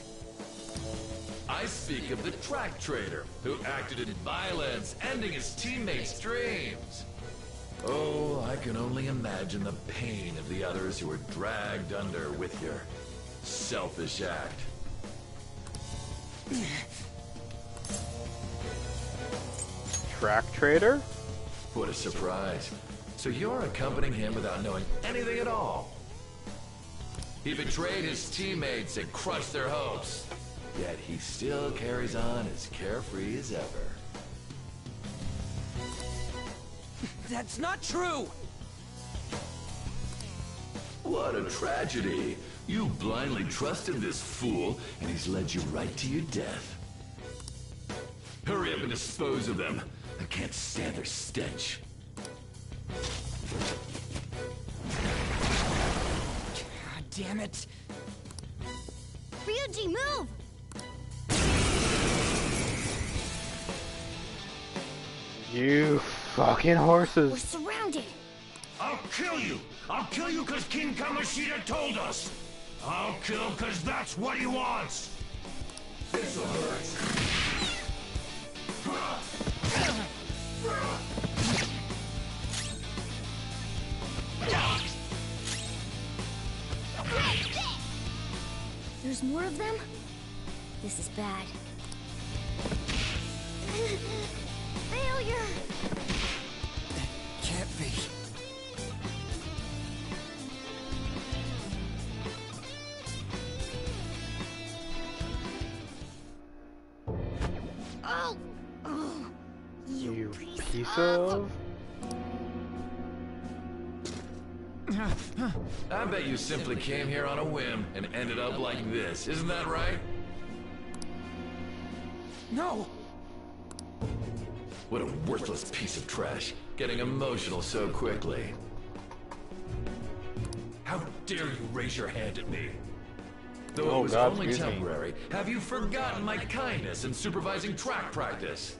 I speak of the track trader, who acted in violence, ending his teammates' dreams. Oh, I can only imagine the pain of the others who were dragged under with your selfish act. Track trader? What a surprise. So you're accompanying him without knowing anything at all. He betrayed his teammates and crushed their hopes. Yet he still carries on as carefree as ever. That's not true! What a tragedy. You blindly trusted this fool, and he's led you right to your death. Hurry up and dispose of them. I can't stand their stench. God damn it. Ryuji, move! You fucking horses. We're surrounded. I'll kill you! I'll kill you because King Kamoshida told us! I'll kill because that's what he wants! This'll hurt. There's more of them? This is bad. Failure! Can't be. Oh! Oh! You piece of... I bet you simply came here on a whim and ended up like this. Isn't that right? No! What a worthless piece of trash, getting emotional so quickly. How dare you raise your hand at me? Though it was only temporary, have you forgotten my kindness in supervising track practice?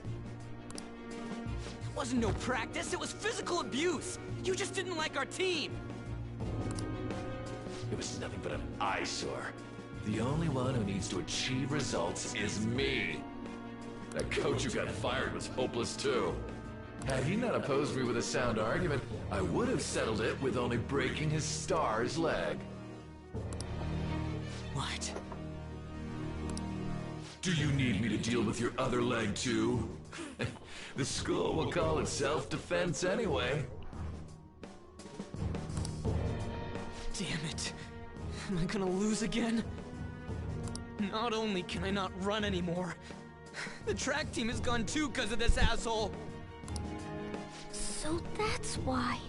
It wasn't no practice, it was physical abuse! You just didn't like our team! It was nothing but an eyesore. The only one who needs to achieve results is me. That coach who got fired was hopeless too. Had he not opposed me with a sound argument, I would have settled it with only breaking his star's leg. What? Do you need me to deal with your other leg too? The school will call it self-defense anyway. Damn it. Am I gonna lose again? Not only can I not run anymore, the track team is gone too because of this asshole! So that's why.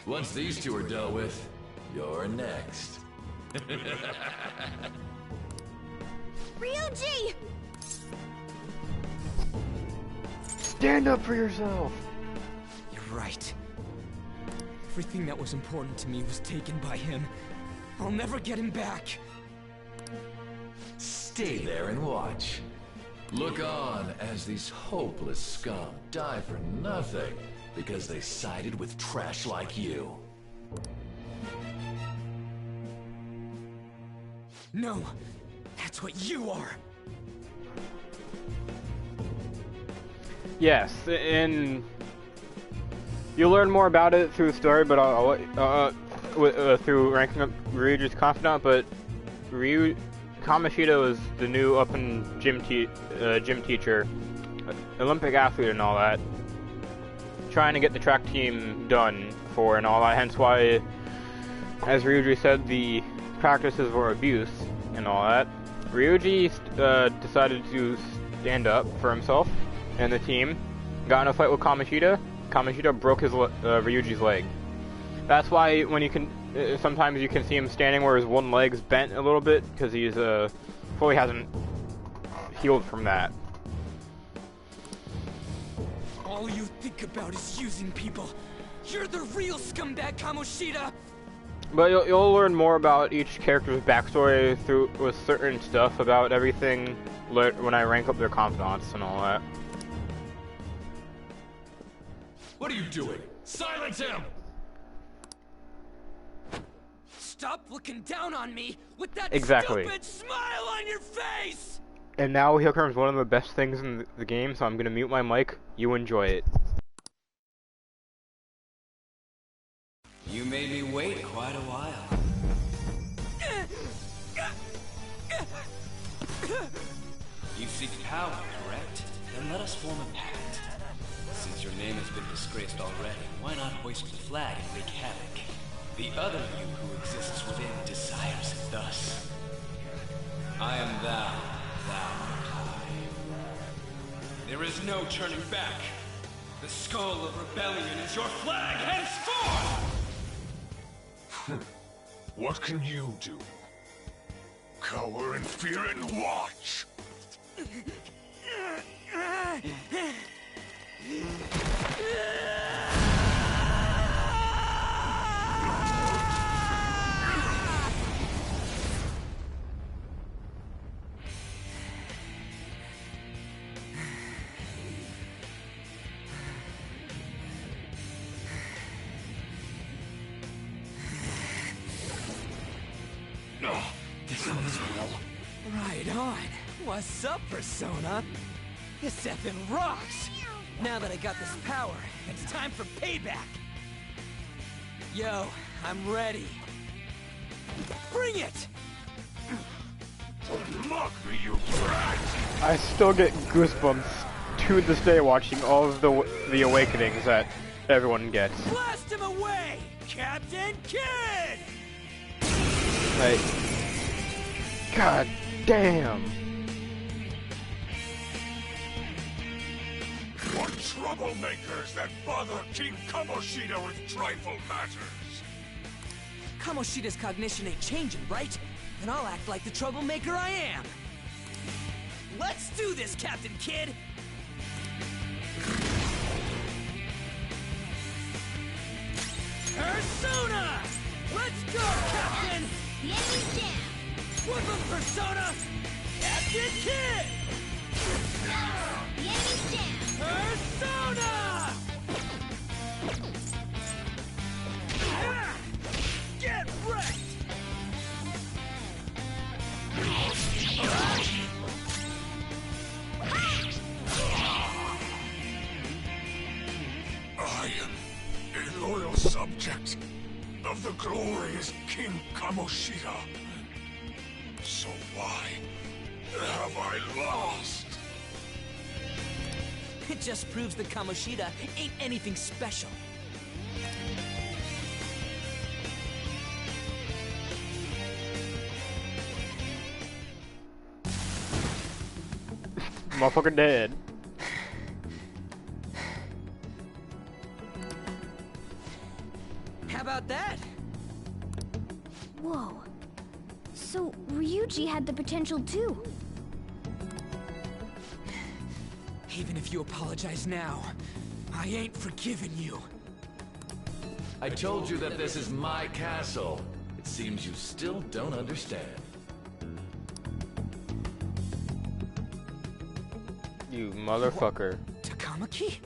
Once these two are dealt with, you're next. Ryuji! Stand up for yourself! You're right. Everything that was important to me was taken by him. I'll never get him back. Stay there and watch. Look on as these hopeless scum die for nothing because they sided with trash like you. No, that's what you are. Yes, and you'll learn more about it through the story, but through ranking up Ryuji's confidant. But Kamoshida was the new up-and gym teacher, Olympic athlete, and all that, trying to get the track team done for and all that. Hence why, as Ryuji said, the practices were abuse and all that. Ryuji decided to stand up for himself and the team. Got in a fight with Kamoshida. Kamoshida broke his Ryuji's leg. That's why when you can sometimes you can see him standing where his one leg's bent a little bit because he's fully hasn't healed from that. All you think about is using people. You're the real scumbag, Kamoshida! But you'll learn more about each character's backstory with certain stuff about everything when I rank up their confidants and all that. What are you doing? Silence him! Stop looking down on me with that Exactly. stupid smile on your face! And now here comes one of the best things in the game, so I'm gonna mute my mic. You enjoy it. You made me wait quite a while. You seek power, correct? Then let us form a pact. Since your name has been disgraced already, why not hoist the flag and wreak havoc? The other you who exists within desires it thus. I am thou, thou art I. There is no turning back. The skull of rebellion is your flag henceforth! What can you do? Cower in fear and watch! This goes well. Right on. What's up, Persona? This effing rocks! Now that I got this power, it's time for payback! Yo, I'm ready. Bring it! Mock me, you brat! I still get goosebumps to this day watching all of the awakenings that everyone gets. Blast him away, Captain Kid! Like, god damn. What troublemakers that bother King Kamoshida with trifle matters? Kamoshida's cognition ain't changing, right? Then I'll act like the troublemaker I am. Let's do this, Captain Kid! Persona! Let's go, Captain! The enemy's down! What's up, Persona? Captain Kid! The enemy's down! Persona! Get wrecked! I am a loyal subject of the glorious King Kamoshida. So why have I lost? It just proves that Kamoshida ain't anything special. Motherfucker dead. How about that? Whoa. So, Ryuji had the potential too. Even if you apologize now, I ain't forgiving you. I told you that this is my castle. It seems you still don't understand. You motherfucker. Takamaki?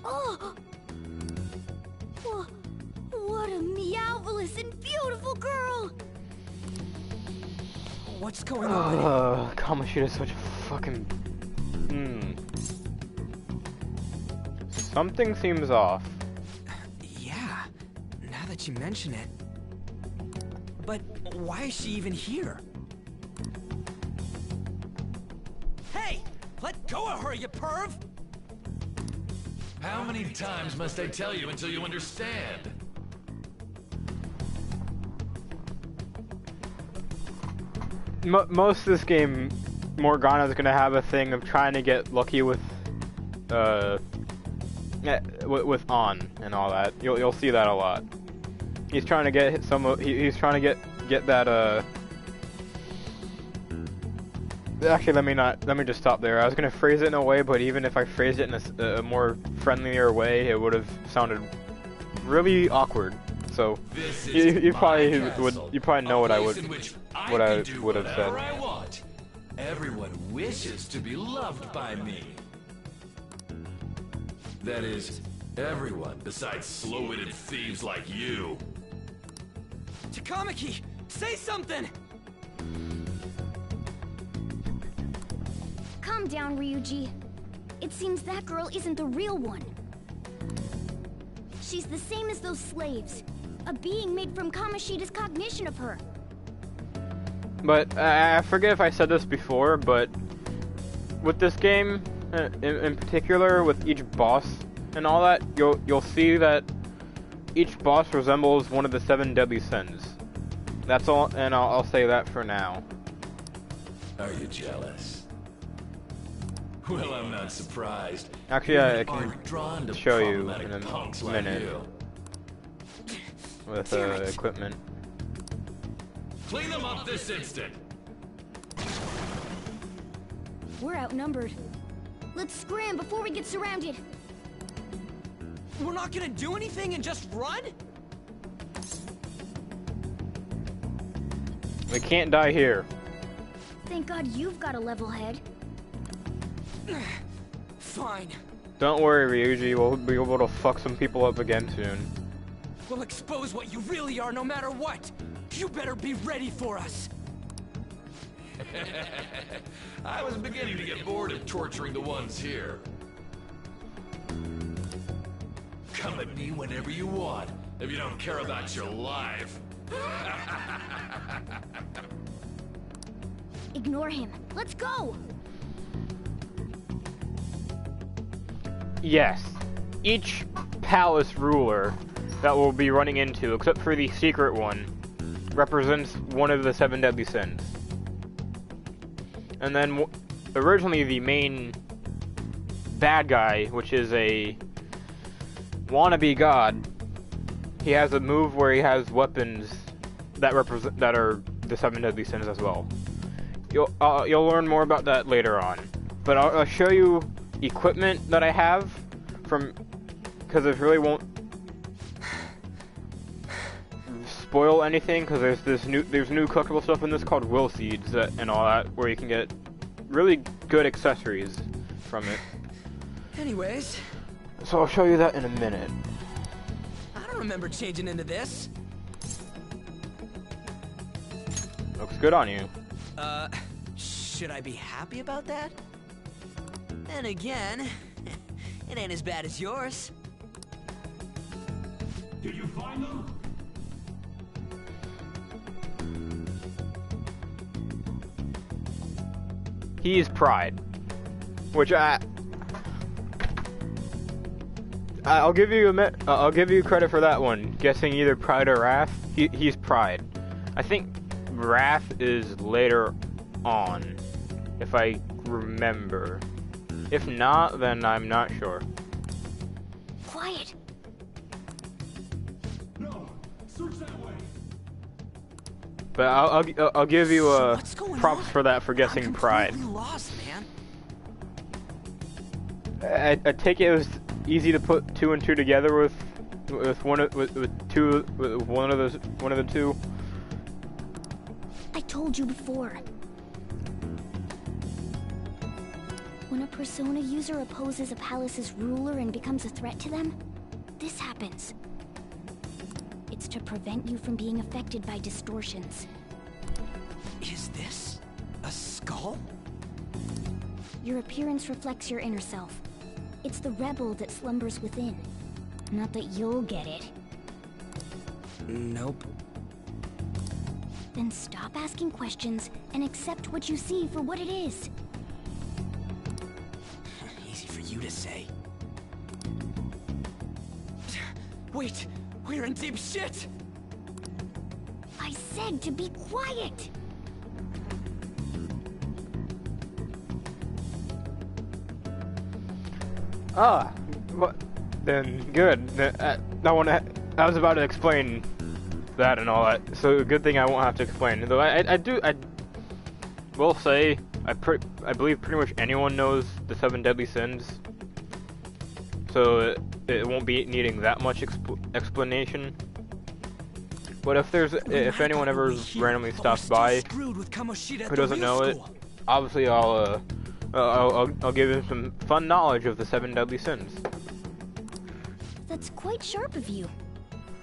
Oh! What a meowvelous and beautiful girl! What's going on? Kamoshida's such a fucking... Something seems off. Yeah, now that you mention it. But why is she even here? Hey! Let go of her, you perv! How many times must I tell you until you understand? Most of this game, Morgana's gonna have a thing of trying to get lucky with On and all that. You'll see that a lot. He's trying to get he's trying to get that Actually, let me just stop there. I was gonna phrase it in a way, but even if I phrased it in a more friendlier way, it would have sounded really awkward. So you probably know what I would have said. I want. Everyone wishes to be loved by me. That is, everyone besides slow-witted thieves like you. Takamaki, say something! Calm down, Ryuji. It seems that girl isn't the real one. She's the same as those slaves. A being made from Kamoshida's cognition of her. But I forget if I said this before, but with this game, in particular, with each boss and all that, you'll see that each boss resembles one of the 7 deadly sins. That's all, and I'll say that for now. Are you jealous? Well, I'm not surprised. Actually, I can show you in a minute with equipment. Clean them up this instant. We're outnumbered. Let's scram before we get surrounded. We're not gonna do anything and just run? We can't die here. Thank God you've got a level head. Fine. Don't worry, Ryuji. We'll be able to fuck some people up again soon. We'll expose what you really are no matter what. You better be ready for us. I was beginning to get bored of torturing the ones here. Come at me whenever you want, if you don't care about your life. Ignore him. Let's go! Yes. Each palace ruler that we'll be running into, except for the secret one, represents one of the 7 deadly sins. And then, originally the main bad guy, which is a wannabe god, he has a move where he has weapons that are the 7 deadly sins as well. You'll learn more about that later on. But I'll show you equipment that I have because it really won't spoil anything, because there's new collectible stuff in this called will seeds and all that, where you can get really good accessories from it. Anyways, so I'll show you that in a minute. I don't remember changing into this. Looks good on you. Should I be happy about that? Then again, it ain't as bad as yours. Did you find them? He's Pride, which I'll give you credit for that one. Guessing either Pride or Wrath. He's Pride. I think Wrath is later on, if I remember. If not, then I'm not sure. Quiet. No, search that way. But I'll give you props for that, for guessing Pride. Lost, man. I take it was easy to put 2 and 2 together with one of the two. I told you before. When a Persona user opposes a palace's ruler and becomes a threat to them, this happens. It's to prevent you from being affected by distortions. Is this a skull? Your appearance reflects your inner self. It's the rebel that slumbers within. Not that you'll get it. Nope. Then stop asking questions and accept what you see for what it is. Easy for you to say. Wait, we're in deep shit! I said to be quiet! But then good. I was about to explain that and all that, so good thing I won't have to explain. Though I will say, I believe pretty much anyone knows the 7 deadly sins, so it won't be needing that much explanation. But if anyone ever randomly stops by who doesn't know it, obviously I'll give him some fun knowledge of the 7 deadly sins. That's quite sharp of you,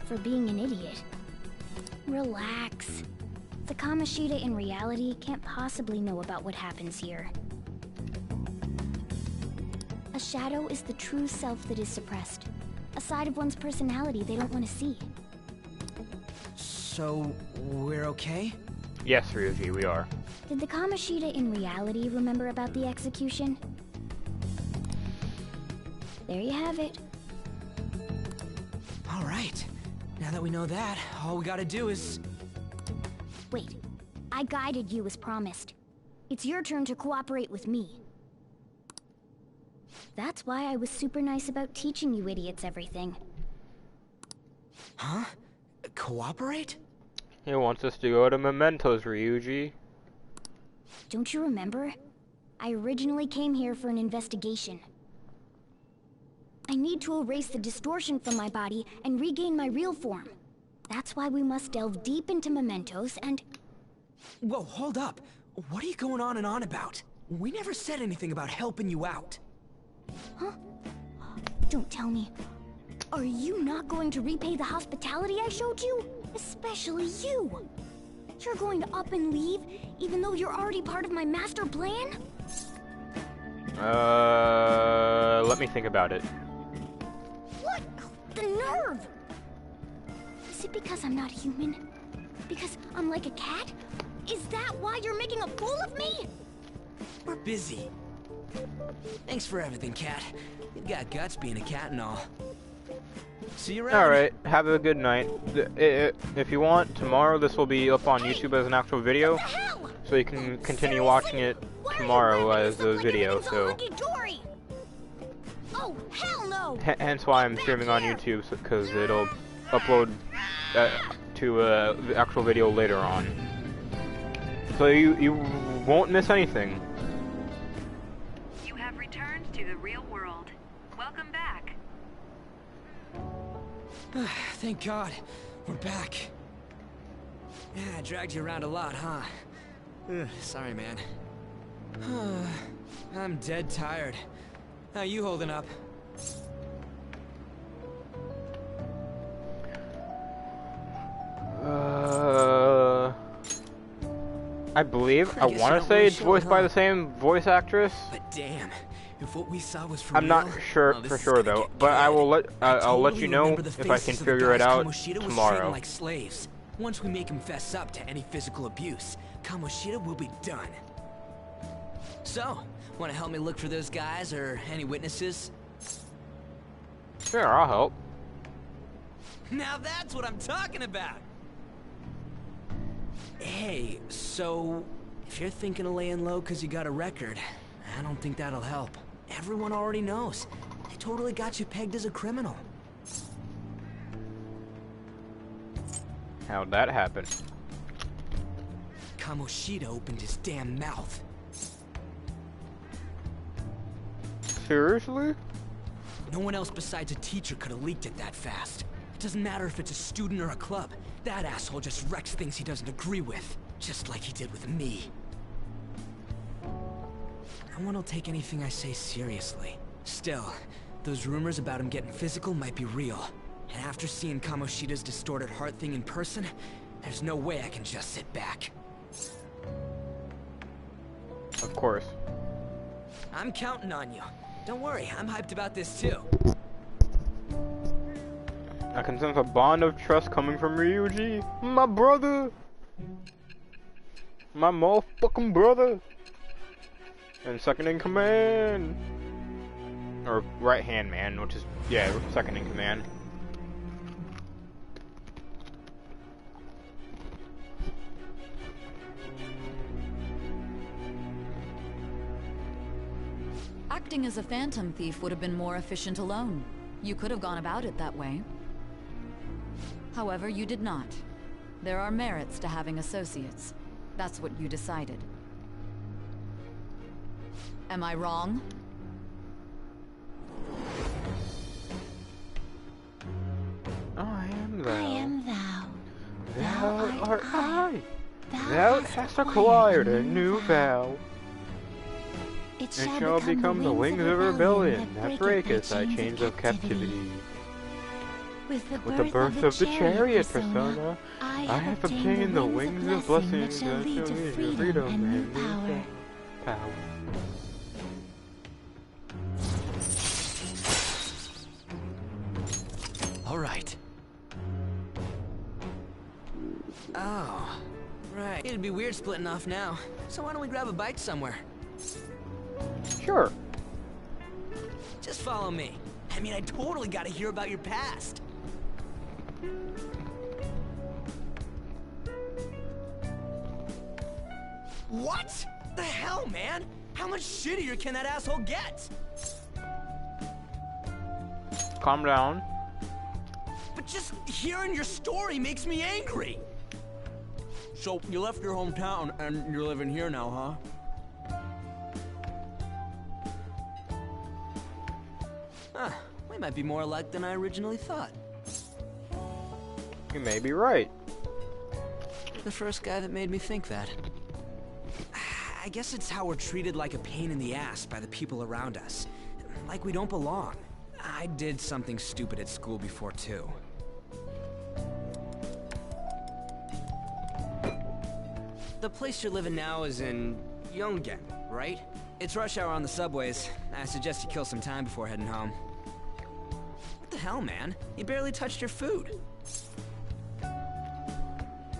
for being an idiot. Relax. The Kamoshida in reality can't possibly know about what happens here. A shadow is the true self that is suppressed. A side of one's personality they don't want to see. So, we're okay? Yes, Ryuji, we are. Did the Kamoshida in reality remember about the execution? There you have it. Alright. Now that we know that, all we gotta do is... Wait. I guided you as promised. It's your turn to cooperate with me. That's why I was super nice about teaching you idiots everything. Huh? Cooperate? He wants us to go to Mementos, Ryuji. Don't you remember? I originally came here for an investigation. I need to erase the distortion from my body and regain my real form. That's why we must delve deep into Mementos and... Whoa, hold up. What are you going on and on about? We never said anything about helping you out. Huh? Don't tell me. Are you not going to repay the hospitality I showed you? Especially you. You're going to up and leave, even though you're already part of my master plan? Let me think about it. What? The nerve! Is it because I'm not human? Because I'm like a cat? Is that why you're making a fool of me? We're busy. Thanks for everything, Cat. You've got guts being a cat and all. See you around. Alright, have a good night. If you want, tomorrow this will be up on YouTube as an actual video, so you can continue watching it tomorrow as a video, so... Oh, hell no! Hence why I'm streaming on YouTube, because it'll upload to the actual video later on. So you won't miss anything. You have returned to the real world. Welcome back. Thank God, we're back. Yeah, I dragged you around a lot, huh? Sorry, man. I'm dead tired. How you holding up? I believe, I want to say it's voiced by the same voice actress. But damn, if what we saw was I'm not sure for sure though, but I'll let you know if I can figure it out tomorrow. Like slaves. Once we make him fess up to any physical abuse, Kamoshida will be done. So, want to help me look for those guys or any witnesses? Sure, I'll help. Now that's what I'm talking about! Hey, so if you're thinking of laying low because you got a record, I don't think that'll help. Everyone already knows. They totally got you pegged as a criminal. How'd that happen? Kamoshida opened his damn mouth. Seriously? No one else besides a teacher could have leaked it that fast. It doesn't matter if it's a student or a club. That asshole just wrecks things he doesn't agree with. Just like he did with me. No one will take anything I say seriously. Still, those rumors about him getting physical might be real. And after seeing Kamoshida's distorted heart thing in person, there's no way I can just sit back. Of course. I'm counting on you. Don't worry, I'm hyped about this too. I can sense a bond of trust coming from Ryuji, my brother, my motherfucking brother, and second in command, or right hand man, which is, yeah, second in command. Acting as a phantom thief would have been more efficient alone. You could have gone about it that way. However, you did not. There are merits to having associates. That's what you decided. Am I wrong? I am thou. I am thou. Thou art I. Thou Thou hast hast acquired a new vow. It shall become the wings of rebellion that breaketh thy chains of captivity. With the birth of the chariot persona, I have obtained the wings of blessing that shall lead to freedom and new power. All right. Oh, right. It'd be weird splitting off now. So why don't we grab a bite somewhere? Sure. Just follow me. I mean, I totally gotta hear about your past. What? The hell, man? How much shittier can that asshole get? Calm down. But just hearing your story makes me angry. So, you left your hometown and you're living here now, huh? Huh. We might be more alike than I originally thought. You may be right. The first guy that made me think that. I guess it's how we're treated like a pain in the ass by the people around us. Like we don't belong. I did something stupid at school before, too. The place you're living now is in Yongen, right? It's rush hour on the subways. I suggest you kill some time before heading home. What the hell, man? You barely touched your food.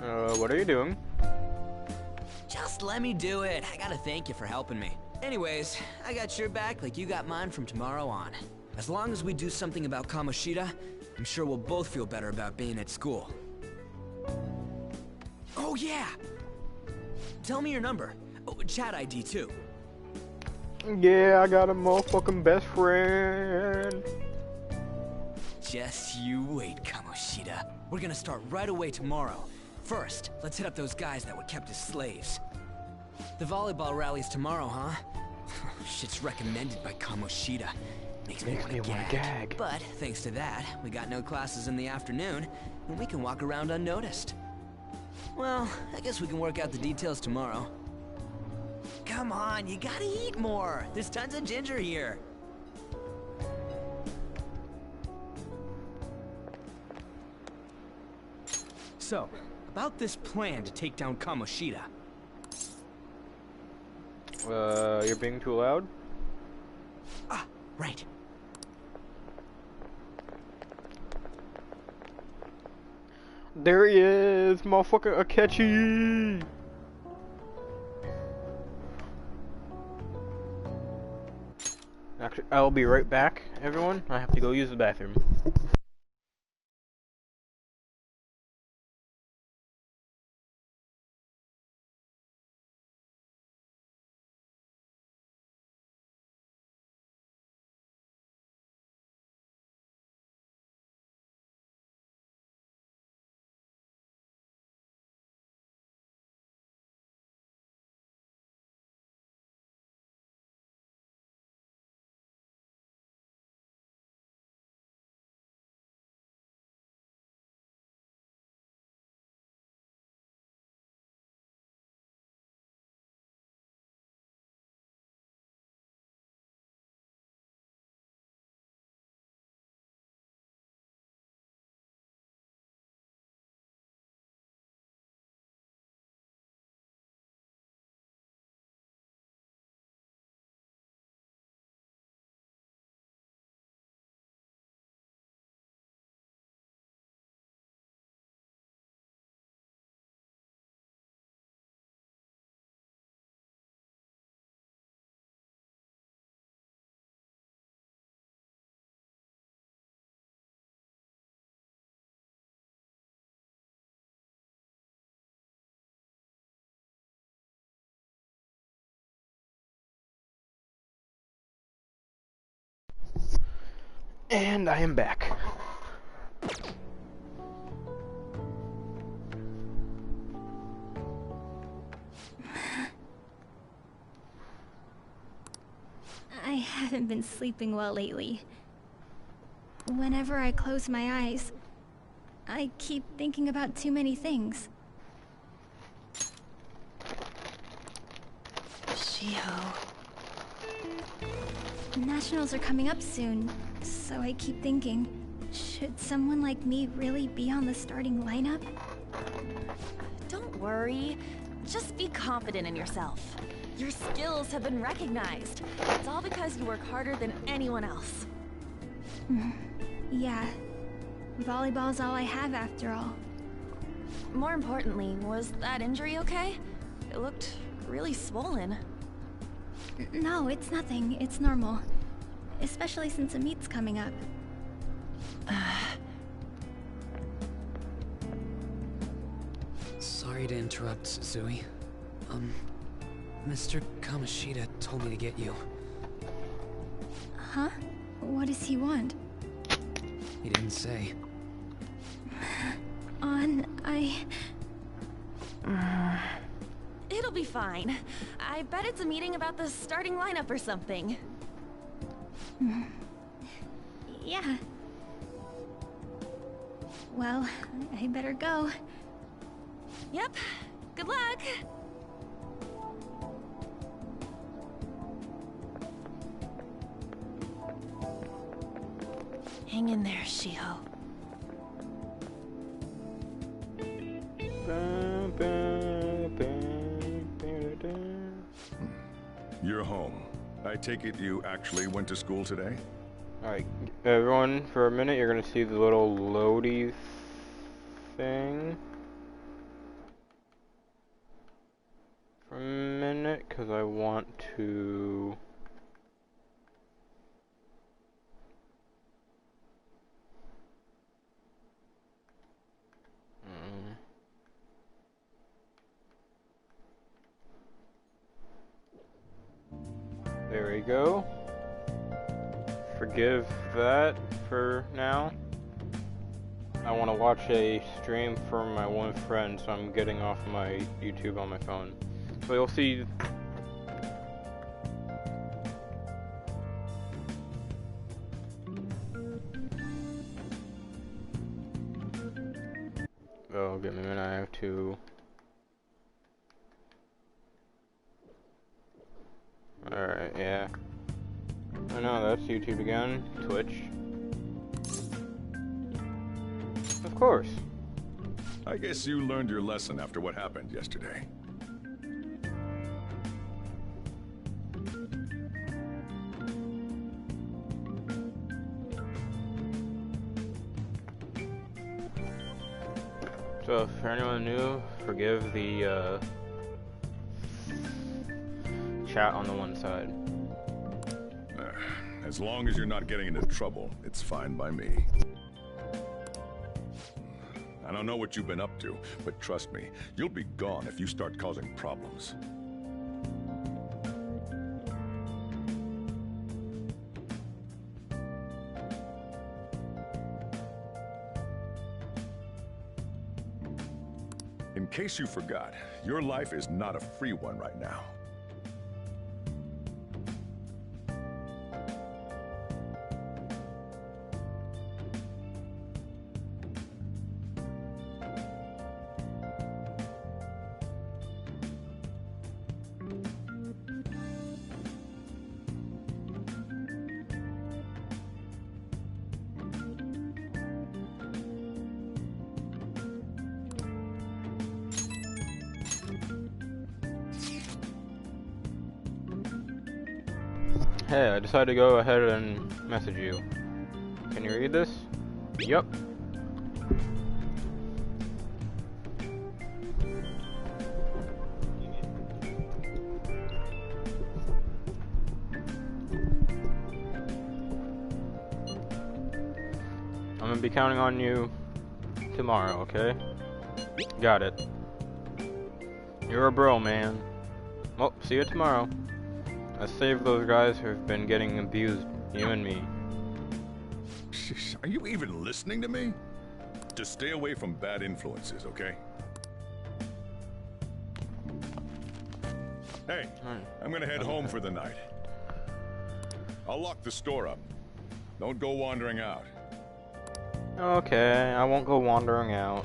What are you doing? Just let me do it. I gotta thank you for helping me. Anyways, I got your back like you got mine from tomorrow on. As long as we do something about Kamoshida, I'm sure we'll both feel better about being at school. Oh yeah! Tell me your number. Oh, chat ID too. Yeah, I got a motherfucking best friend. Just you wait, Kamoshida. We're gonna start right away tomorrow. First, let's hit up those guys that were kept as slaves. The volleyball rally's tomorrow, huh? Shit's recommended by Kamoshida. Makes me wanna gag. But thanks to that, we got no classes in the afternoon, and we can walk around unnoticed. Well, I guess we can work out the details tomorrow. Come on, you gotta eat more. There's tons of ginger here. So, about this plan to take down Kamoshida. You're being too loud? Ah, right. There he is, motherfucker Akechi! Actually, I'll be right back, everyone. I have to go use the bathroom. And I am back. haven't been sleeping well lately. Whenever I close my eyes, I keep thinking about too many things. Shiho. Nationals are coming up soon, so I keep thinking, should someone like me really be on the starting lineup? Don't worry. Just be confident in yourself. Your skills have been recognized. It's all because you work harder than anyone else. Yeah. Volleyball's all I have after all. More importantly, was that injury okay? It looked really swollen. No, it's nothing. It's normal. Especially since a meet's coming up. Sorry to interrupt, Zui. Mr. Kamoshida told me to get you. Huh? What does he want? He didn't say. It'll be fine. I bet it's a meeting about the starting lineup or something. Yeah. Well, I better go. Yep. Good luck! Hang in there, Shiho. You're home. I take it you actually went to school today? Alright, everyone, for a minute you're gonna see the little loady thing. For a minute, because I want to... There we go. Forgive that for now. I want to watch a stream from my one friend, so I'm getting off my YouTube on my phone. So you'll see. Oh, give me a minute, I have to... Alright, yeah. I know, that's YouTube again. Twitch. Of course. I guess you learned your lesson after what happened yesterday. So, for anyone new, forgive the, chat on the one side. As long as you're not getting into trouble, it's fine by me. I don't know what you've been up to, but trust me, you'll be gone if you start causing problems. In case you forgot, your life is not a free one right now. Hey, I decided to go ahead and message you. Can you read this? Yup. I'm gonna be counting on you tomorrow, okay? Got it. You're a bro, man. Well, see you tomorrow. I saved those guys who've been getting abused, you and me. Are you even listening to me? Just stay away from bad influences, okay? Hey, I'm gonna head home for the night. I'll I'll lock the store up. Don't go wandering out. Okay, I won't go wandering out.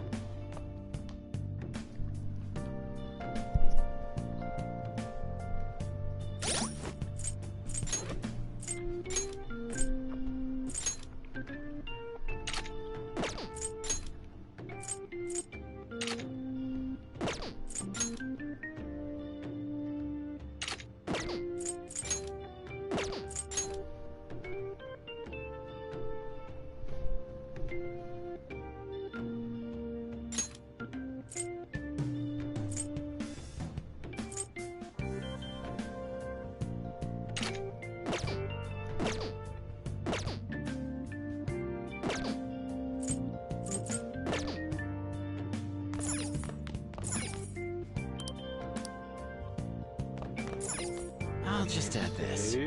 I'll just add this.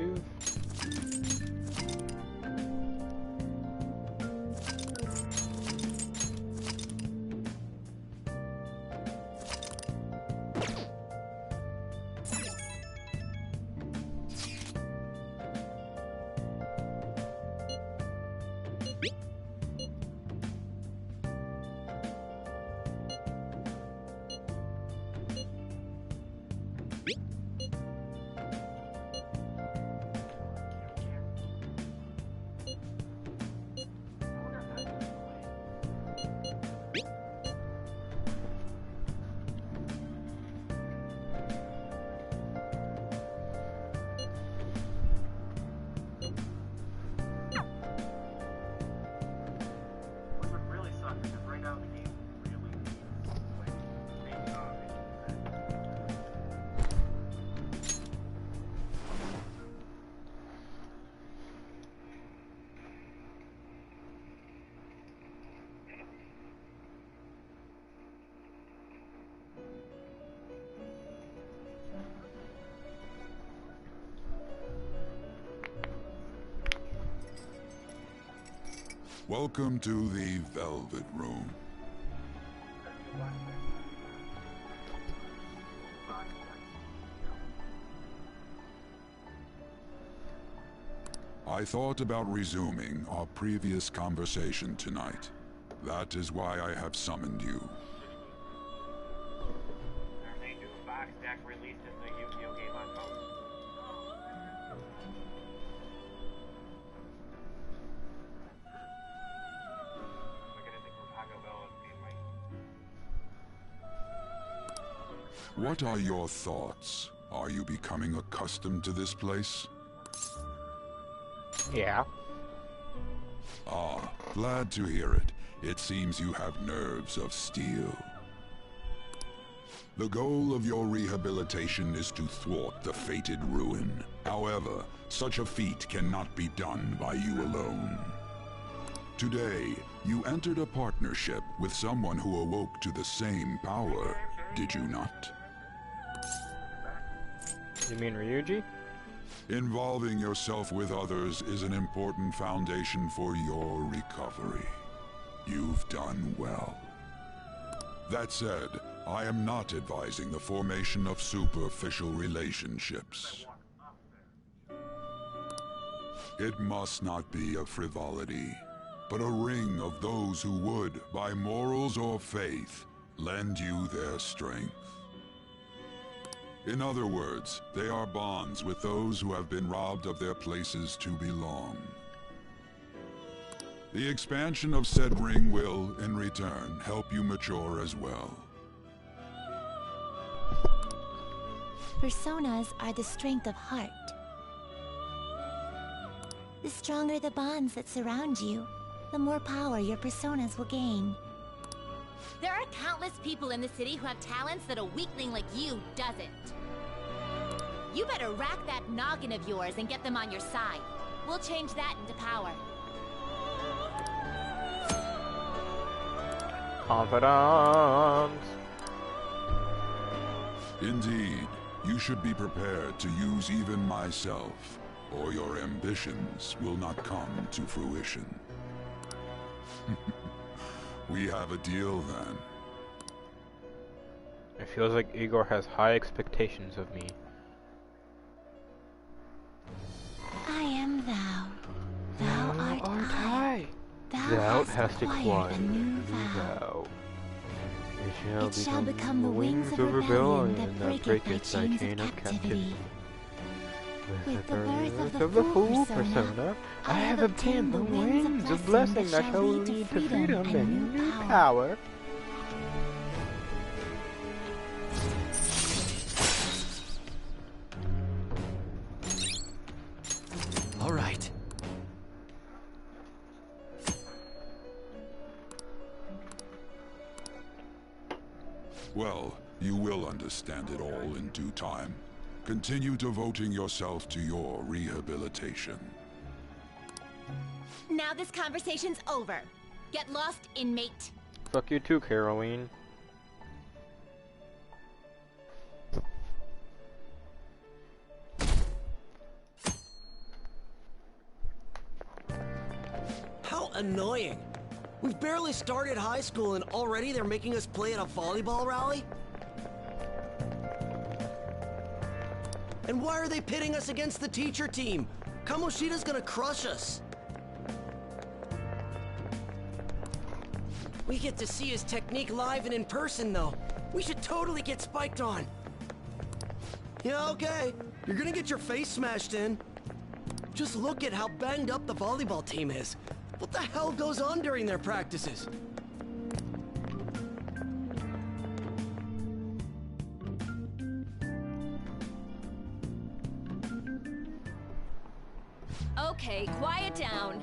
Welcome to the Velvet Room. I thought about resuming our previous conversation tonight. That is why I have summoned you. What are your thoughts? Are you becoming accustomed to this place? Yeah. Ah, glad to hear it. It seems you have nerves of steel. The goal of your rehabilitation is to thwart the fated ruin. However, such a feat cannot be done by you alone. Today, you entered a partnership with someone who awoke to the same power, did you not? You mean Ryuji? Involving yourself with others is an important foundation for your recovery. You've done well. That said, I am not advising the formation of superficial relationships. It must not be a frivolity, but a ring of those who would, by morals or faith, lend you their strength. In other words, they are bonds with those who have been robbed of their places to belong. The expansion of said ring will, in return, help you mature as well. Personas are the strength of heart. The stronger the bonds that surround you, the more power your personas will gain. There are countless people in the city who have talents that a weakling like you doesn't. You better rack that noggin of yours and get them on your side. We'll change that into power. Confidence. Indeed, you should be prepared to use even myself, or your ambitions will not come to fruition. We have a deal then. It feels like Igor has high expectations of me. I am that. out has to acquired a new move vow. out. It shall become the wings of rebellion that breaketh thy chains of captivity. With the birth of the full persona, I have obtained the wings of blessing that shall lead to freedom and new power. All right. Well, you will understand it all in due time. Continue devoting yourself to your rehabilitation. Now this conversation's over. Get lost, inmate. Fuck you too, Caroline. How annoying. We've barely started high school and already they're making us play at a volleyball rally? And why are they pitting us against the teacher team? Kamoshida's gonna crush us. We get to see his technique live and in person, though. We should totally get spiked on. Yeah, okay. You're gonna get your face smashed in. Just look at how banged up the volleyball team is. What the hell goes on during their practices? Okay, quiet down.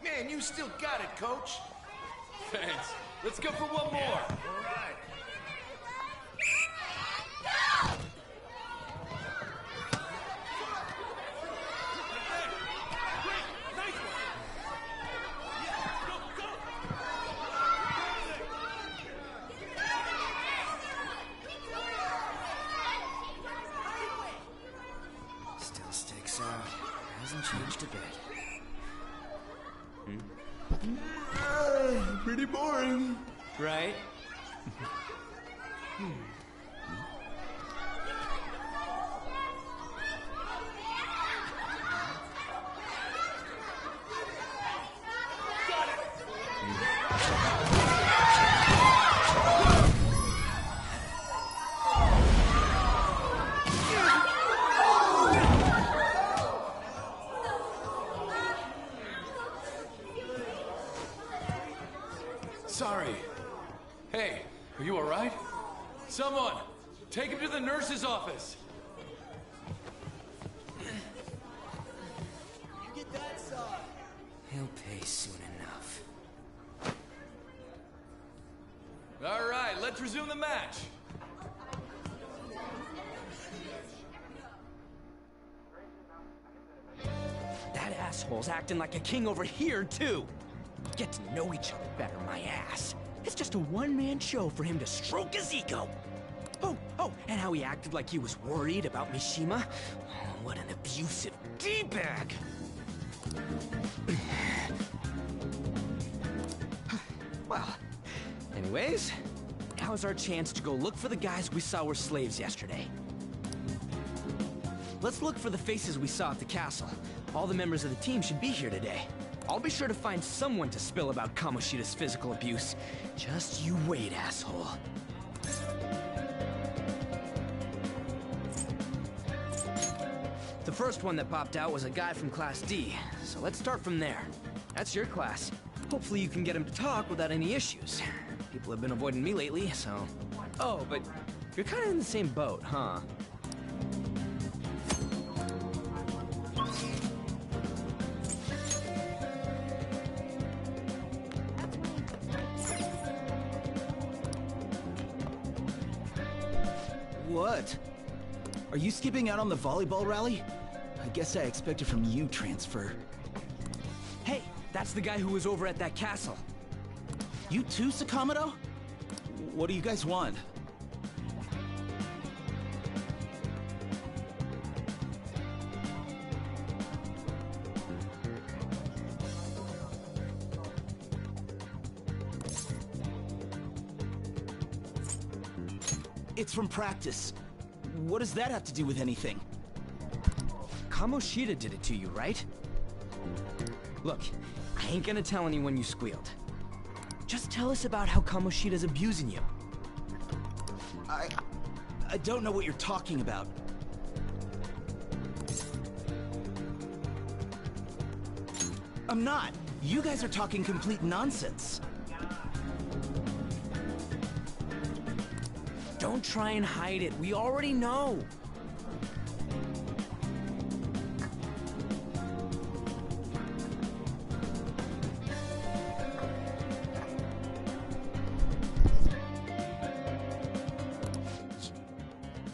Man, you still got it, coach. Thanks. Let's go for one more. All right. Still sticks out. Hasn't changed a bit. Pretty boring. Right? Sorry. Hey, are you alright? Someone, take him to the nurse's office. Get that side. He'll pay soon enough. Alright, let's resume the match. That asshole's acting like a king over here, too. Get to know each other better, my ass. It's just a one-man show for him to stroke his ego. Oh, and how he acted like he was worried about Mishima. Oh, what an abusive D-bag. Well, anyways, now's our chance to go look for the guys we saw were slaves yesterday. Let's look for the faces we saw at the castle. All the members of the team should be here today. I'll be sure to find someone to spill about Kamoshida's physical abuse. Just you wait, asshole. The first one that popped out was a guy from Class D, so let's start from there. That's your class. Hopefully you can get him to talk without any issues. People have been avoiding me lately, so... Oh, but you're kind of in the same boat, huh? What? Are you skipping out on the volleyball rally? I guess I expected from you, Transfer. Hey, that's the guy who was over at that castle. You too, Sakamoto? What do you guys want? It's from practice. What does that have to do with anything? Kamoshida did it to you, right? Look, I ain't gonna tell anyone you squealed. Just tell us about how Kamoshida's abusing you. I don't know what you're talking about. I'm not. You guys are talking complete nonsense. Don't try and hide it. We already know.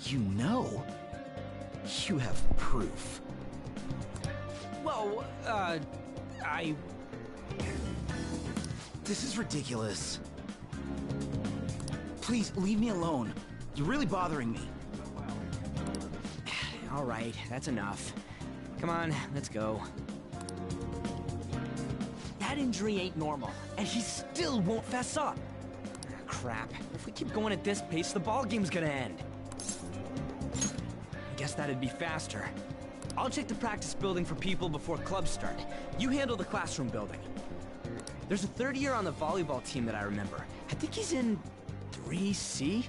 You know? You have proof. Well, This is ridiculous. Please, leave me alone. You're really bothering me. All right, that's enough. Come on, let's go. That injury ain't normal, and he still won't fess up. Crap. If we keep going at this pace, the ball game's gonna end. I guess that'd be faster. I'll check the practice building for people before clubs start. You handle the classroom building. There's a third year on the volleyball team that I remember. I think he's in 3C? He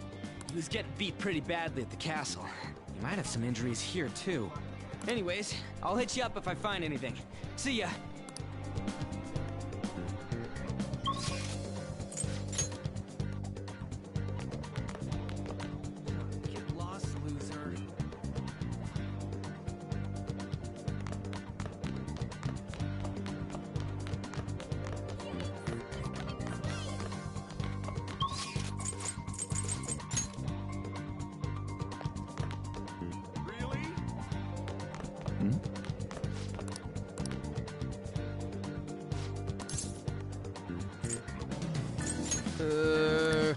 was getting beat pretty badly at the castle. He might have some injuries here, too. Anyways, I'll hit you up if I find anything. See ya! Get lost, loser. Sure.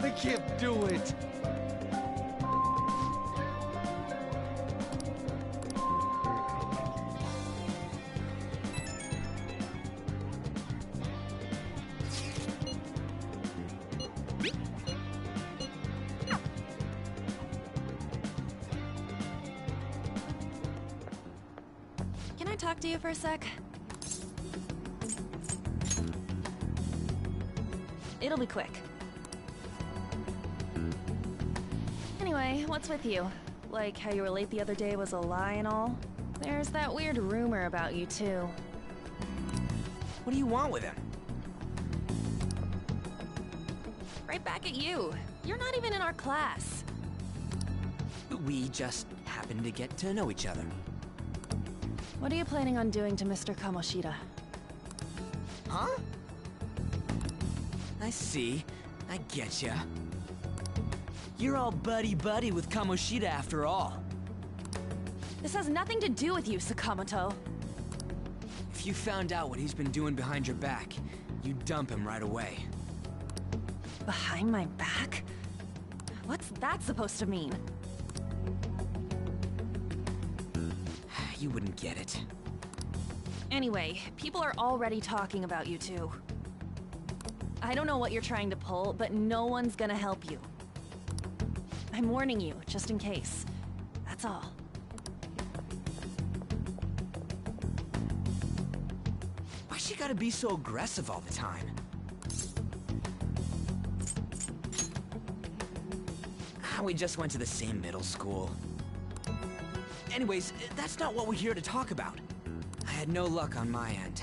I can't do it. Can I talk to you for a sec? It'll be quick. Anyway, what's with you? Like how you were late the other day was a lie and all? There's that weird rumor about you, too. What do you want with him? Right back at you. You're not even in our class. We just happen to get to know each other. What are you planning on doing to Mr. Kamoshida? Huh? I see. I getcha. You're all buddy-buddy with Kamoshida after all. This has nothing to do with you, Sakamoto. If you found out what he's been doing behind your back, you'd dump him right away. Behind my back? What's that supposed to mean? You wouldn't get it. Anyway, people are already talking about you two. I don't know what you're trying to pull, but no one's gonna help you. I'm warning you, just in case. That's all. Why she gotta be so aggressive all the time? We just went to the same middle school. Anyways, that's not what we're here to talk about. I had no luck on my end.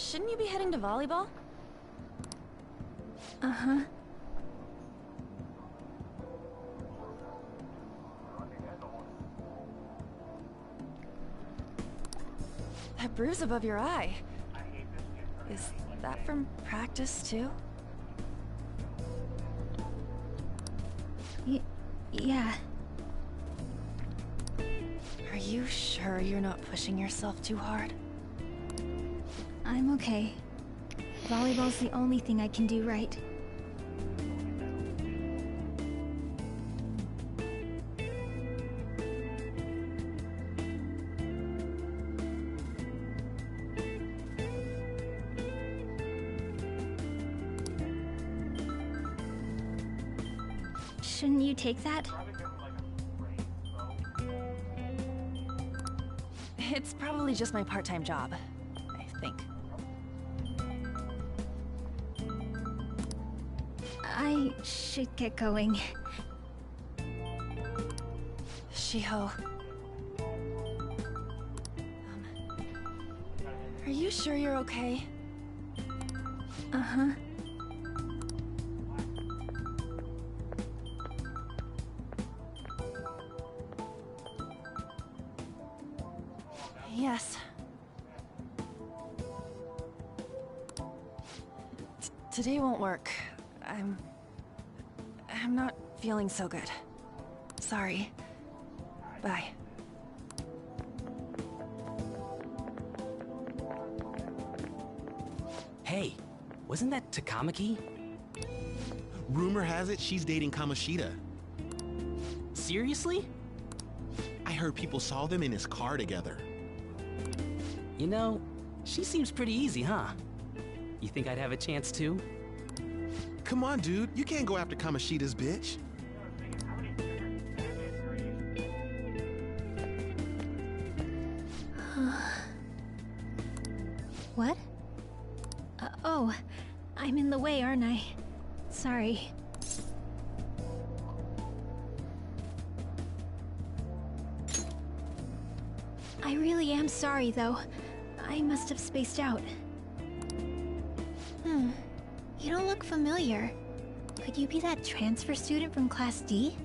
Shouldn't you be heading to volleyball? Uh-huh. That bruise above your eye. Is that from practice, too? Yeah. Are you sure you're not pushing yourself too hard? I'm okay. Volleyball's the only thing I can do right. Shouldn't you take that? It's probably just my part-time job, I think. I should get going. Shiho. Are you sure you're okay? Uh-huh. Yes. Today won't work. I'm not feeling so good. Sorry. Bye. Hey, wasn't that Takamaki? Rumor has it she's dating Kamoshida. Seriously? I heard people saw them in his car together. You know, she seems pretty easy, huh? You think I'd have a chance too? Come on, dude. You can't go after Kamoshida's bitch. What? Oh, I'm in the way, aren't I? Sorry. I really am sorry, though. I must have spaced out. You don't look familiar. Could you be that transfer student from Class D?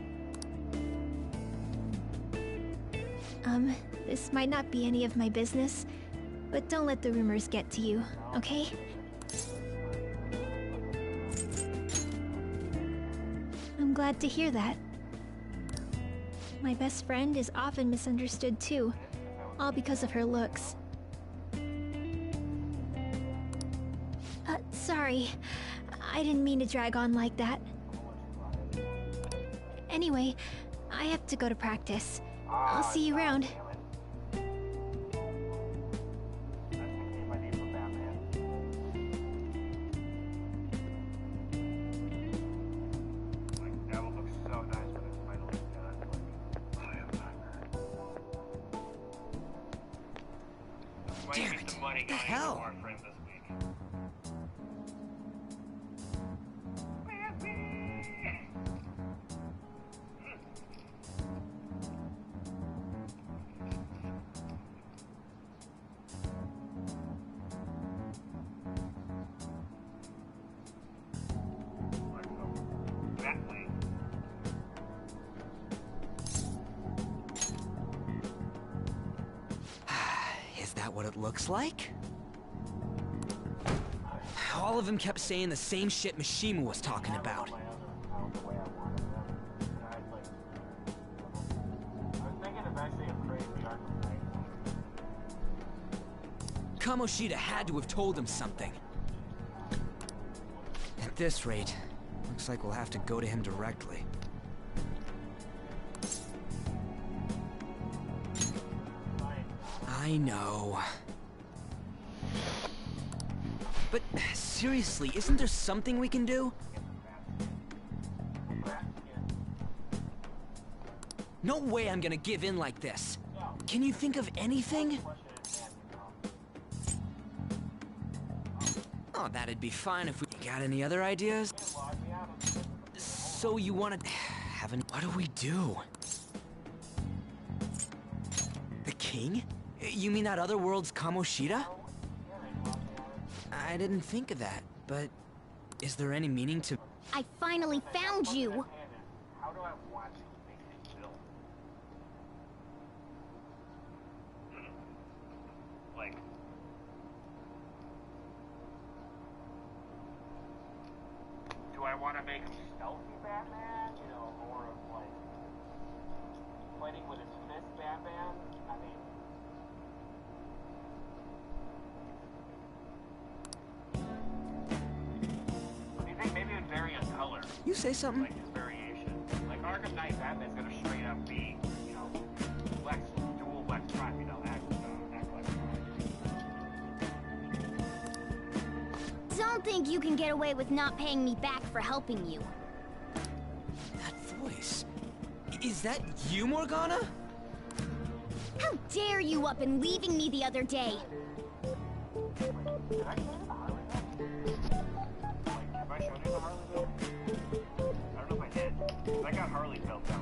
This might not be any of my business, but don't let the rumors get to you, okay? I'm glad to hear that. My best friend is often misunderstood too, all because of her looks. Sorry. I didn't mean to drag on like that. Anyway, I have to go to practice. I'll see you around. Damn it! What the hell? Is that what it looks like? All of them kept saying the same shit Mishima was talking about. Kamoshida had to have told him something. At this rate, looks like we'll have to go to him directly. I know. But seriously, isn't there something we can do? No way I'm gonna give in like this. Can you think of anything? Oh, that'd be fine if we... Got any other ideas? So you wanna... What do we do? The king? You mean that other world's Kamoshida? I didn't think of that, but is there any meaning to... I finally found you! How do I watch you make it build? Like... Do I want to make him stealthy Batman? You know, more of like... fighting with his fist Batman? I mean... Do you think maybe it would vary in color? You say something? Like his variation. Like Arkham Knight Batman's gonna straight up be, you know, dual Lex Prime, you know, act like Prime. Don't think you can get away with not paying me back for helping you. That voice... Is that you, Morgana? How dare you up and leaving me the other day? Did I show you the Harley though? Like, have I shown you the Harley though? I don't know if I did. 'Cause I got Harley built down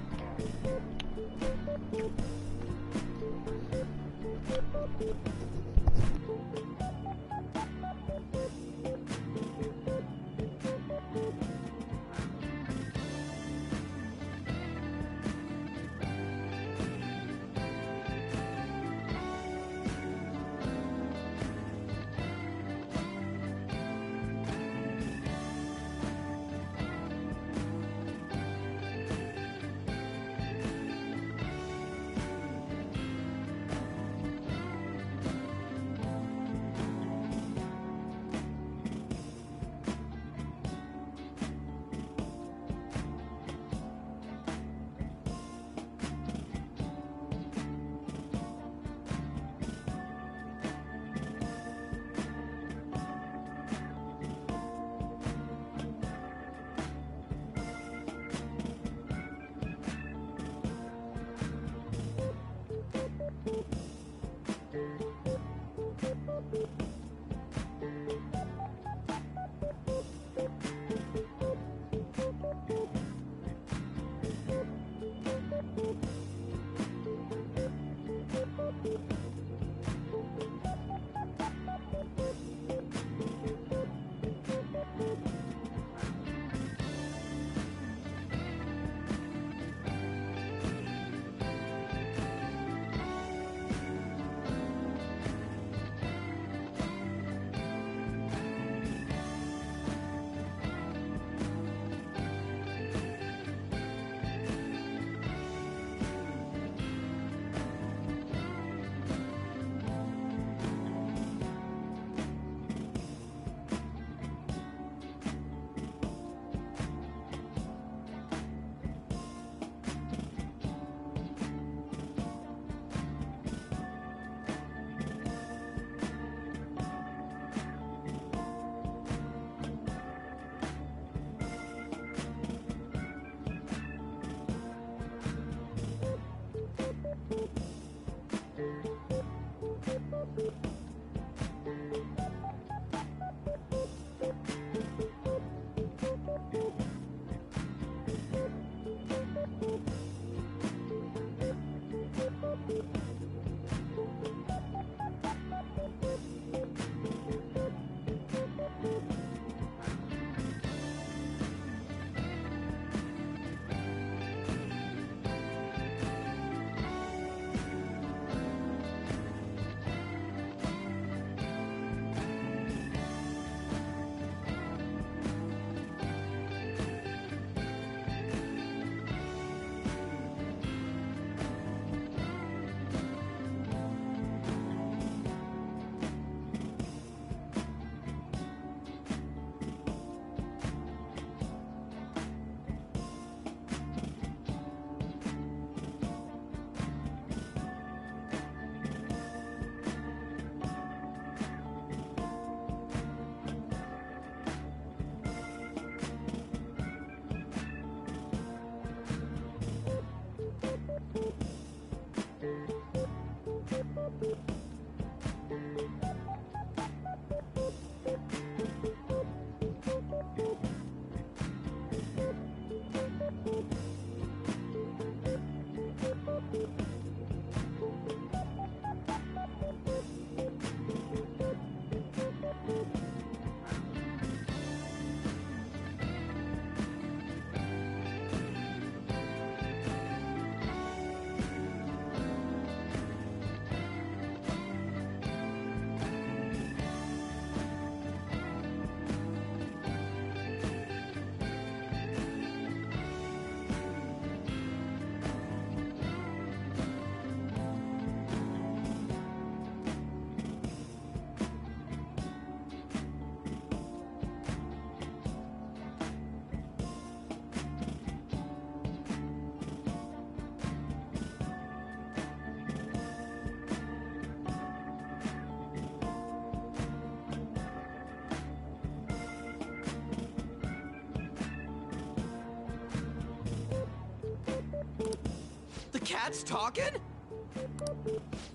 cat's talking?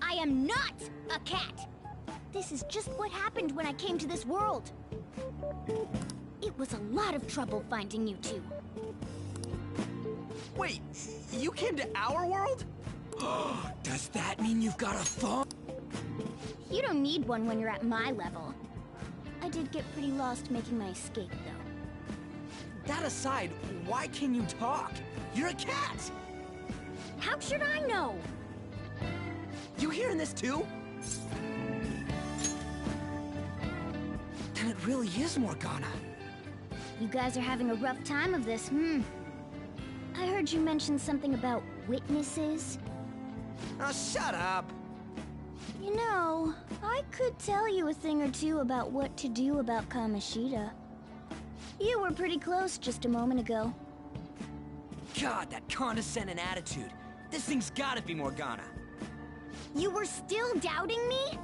I am not a cat! This is just what happened when I came to this world. It was a lot of trouble finding you two. Wait, you came to our world? Does that mean you've got a phone? You don't need one when you're at my level. I did get pretty lost making my escape, though. That aside, why can you talk? You're a cat! How should I know? You hearing this too? Then it really is Morgana. You guys are having a rough time of this, I heard you mention something about witnesses. Oh, shut up! You know, I could tell you a thing or two about what to do about Kamoshida. You were pretty close just a moment ago. God, that condescending attitude. This thing's gotta be Morgana. You were still doubting me?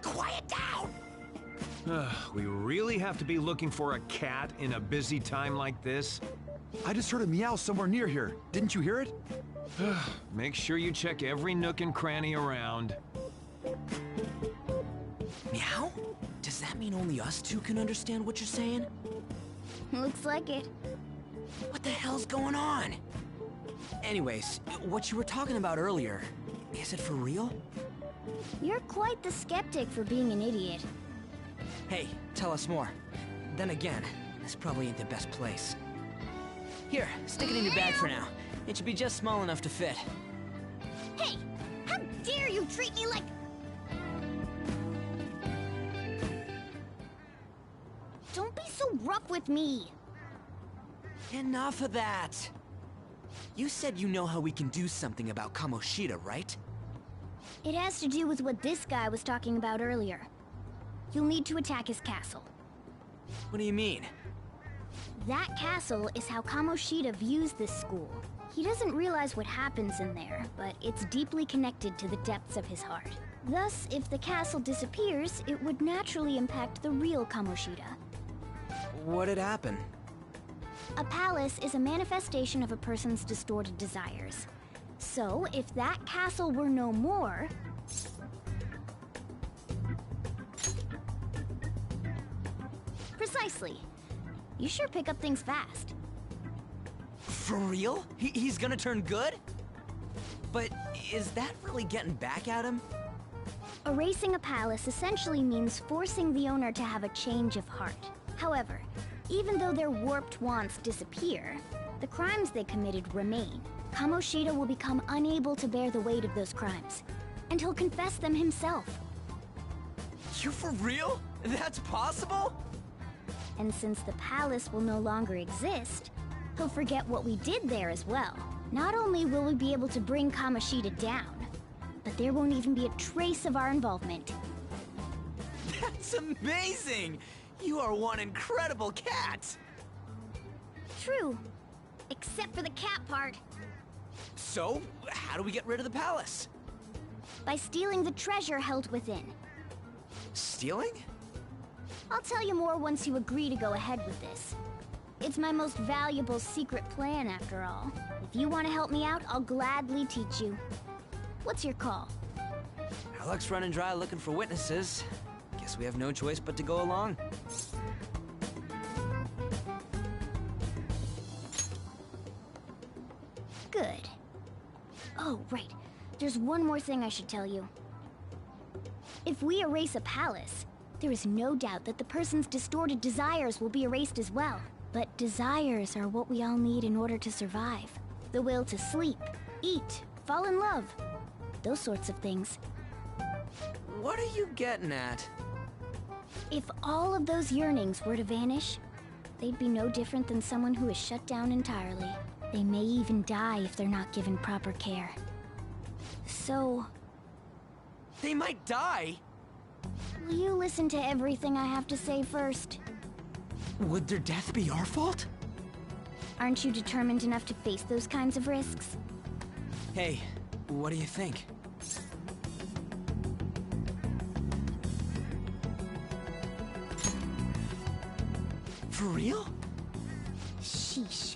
Quiet down! We really have to be looking for a cat in a busy time like this? I just heard a meow somewhere near here. Didn't you hear it? Make sure you check every nook and cranny around. Meow? Does that mean only us two can understand what you're saying? Looks like it. What the hell's going on? Anyways, what you were talking about earlier, is it for real? You're quite the skeptic for being an idiot. Hey, tell us more. Then again, this probably ain't the best place. Here, stick it in your bag for now. It should be just small enough to fit. Hey! How dare you treat me like... Don't be so rough with me! Enough of that! You said you know how we can do something about Kamoshida, right? It has to do with what this guy was talking about earlier. You'll need to attack his castle. What do you mean? That castle is how Kamoshida views this school. He doesn't realize what happens in there, but it's deeply connected to the depths of his heart. Thus, if the castle disappears, it would naturally impact the real Kamoshida. What'd happen? A palace is a manifestation of a person's distorted desires. So, if that castle were no more... Precisely. You sure pick up things fast. For real? He's gonna turn good? But is that really getting back at him? Erasing a palace essentially means forcing the owner to have a change of heart. However, even though their warped wants disappear, the crimes they committed remain. Kamoshida will become unable to bear the weight of those crimes, and he'll confess them himself. You for real? That's possible? And since the palace will no longer exist, he'll forget what we did there as well. Not only will we be able to bring Kamoshida down, but there won't even be a trace of our involvement. That's amazing! You are one incredible cat! True. Except for the cat part. So, how do we get rid of the palace? By stealing the treasure held within. Stealing? I'll tell you more once you agree to go ahead with this. It's my most valuable secret plan, after all. If you want to help me out, I'll gladly teach you. What's your call? Our luck's running dry looking for witnesses. Guess we have no choice but to go along. Good. Oh, right. There's one more thing I should tell you. If we erase a palace, there is no doubt that the person's distorted desires will be erased as well. But desires are what we all need in order to survive. The will to sleep, eat, fall in love. Those sorts of things. What are you getting at? If all of those yearnings were to vanish, they'd be no different than someone who is shut down entirely. They may even die if they're not given proper care. So... They might die? Will you listen to everything I have to say first? Would their death be our fault? Aren't you determined enough to face those kinds of risks? Hey, what do you think? For real? Sheesh.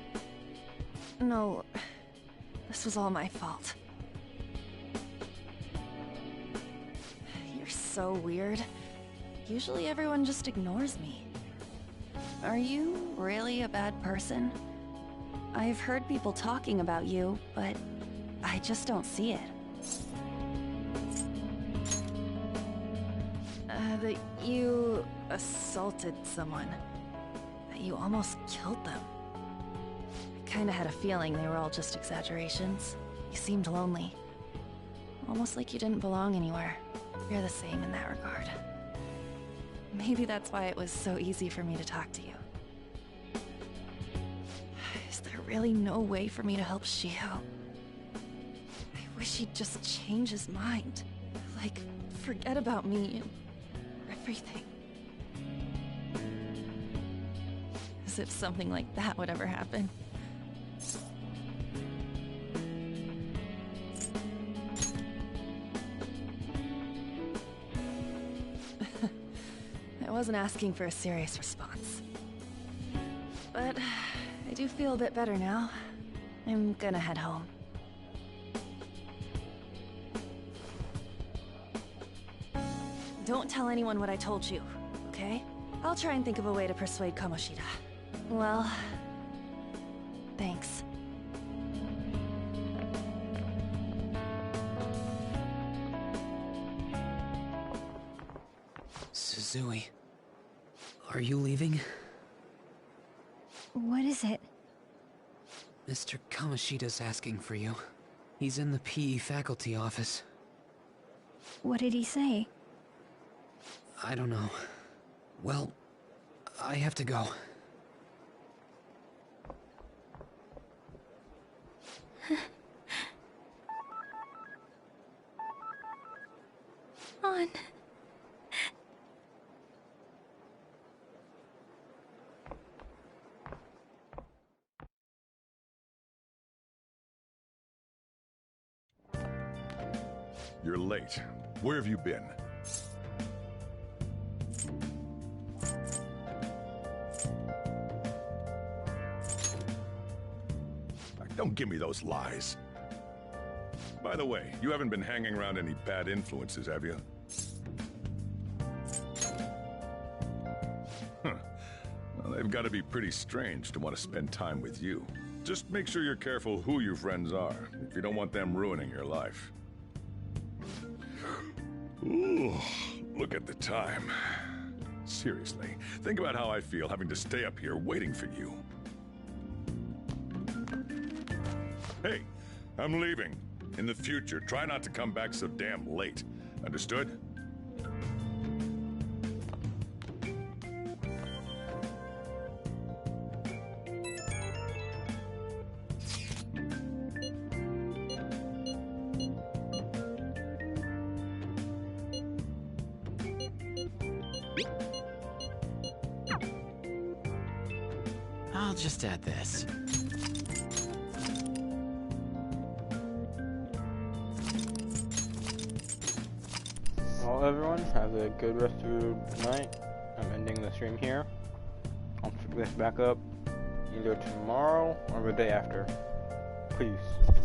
No, this was all my fault. You're so weird. Usually everyone just ignores me. Are you really a bad person? I've heard people talking about you, but I just don't see it. That you assaulted someone. That you almost killed them. I kinda had a feeling they were all just exaggerations. You seemed lonely. Almost like you didn't belong anywhere. You're the same in that regard. Maybe that's why it was so easy for me to talk to you. Is there really no way for me to help Shio? I wish he'd just change his mind. Like, forget about me and everything. As if something like that would ever happen. I wasn't asking for a serious response. But I do feel a bit better now. I'm gonna head home. Don't tell anyone what I told you, okay? I'll try and think of a way to persuade Kamoshida. Well, thanks. Suzui, are you leaving? What is it? Mr. Kamoshida's asking for you. He's in the PE faculty office. What did he say? I don't know. Well, I have to go. On. You're late. Where have you been? Don't give me those lies. By the way, you haven't been hanging around any bad influences, have you? Huh. Well, they've got to be pretty strange to want to spend time with you. Just make sure you're careful who your friends are, if you don't want them ruining your life. Ooh, look at the time. Seriously, think about how I feel having to stay up here waiting for you. Hey, I'm leaving. In the future, try not to come back so damn late. Understood? I'll just add this. Well, everyone, have a good rest of your night. I'm ending the stream here. I'll pick this back up either tomorrow or the day after. Peace.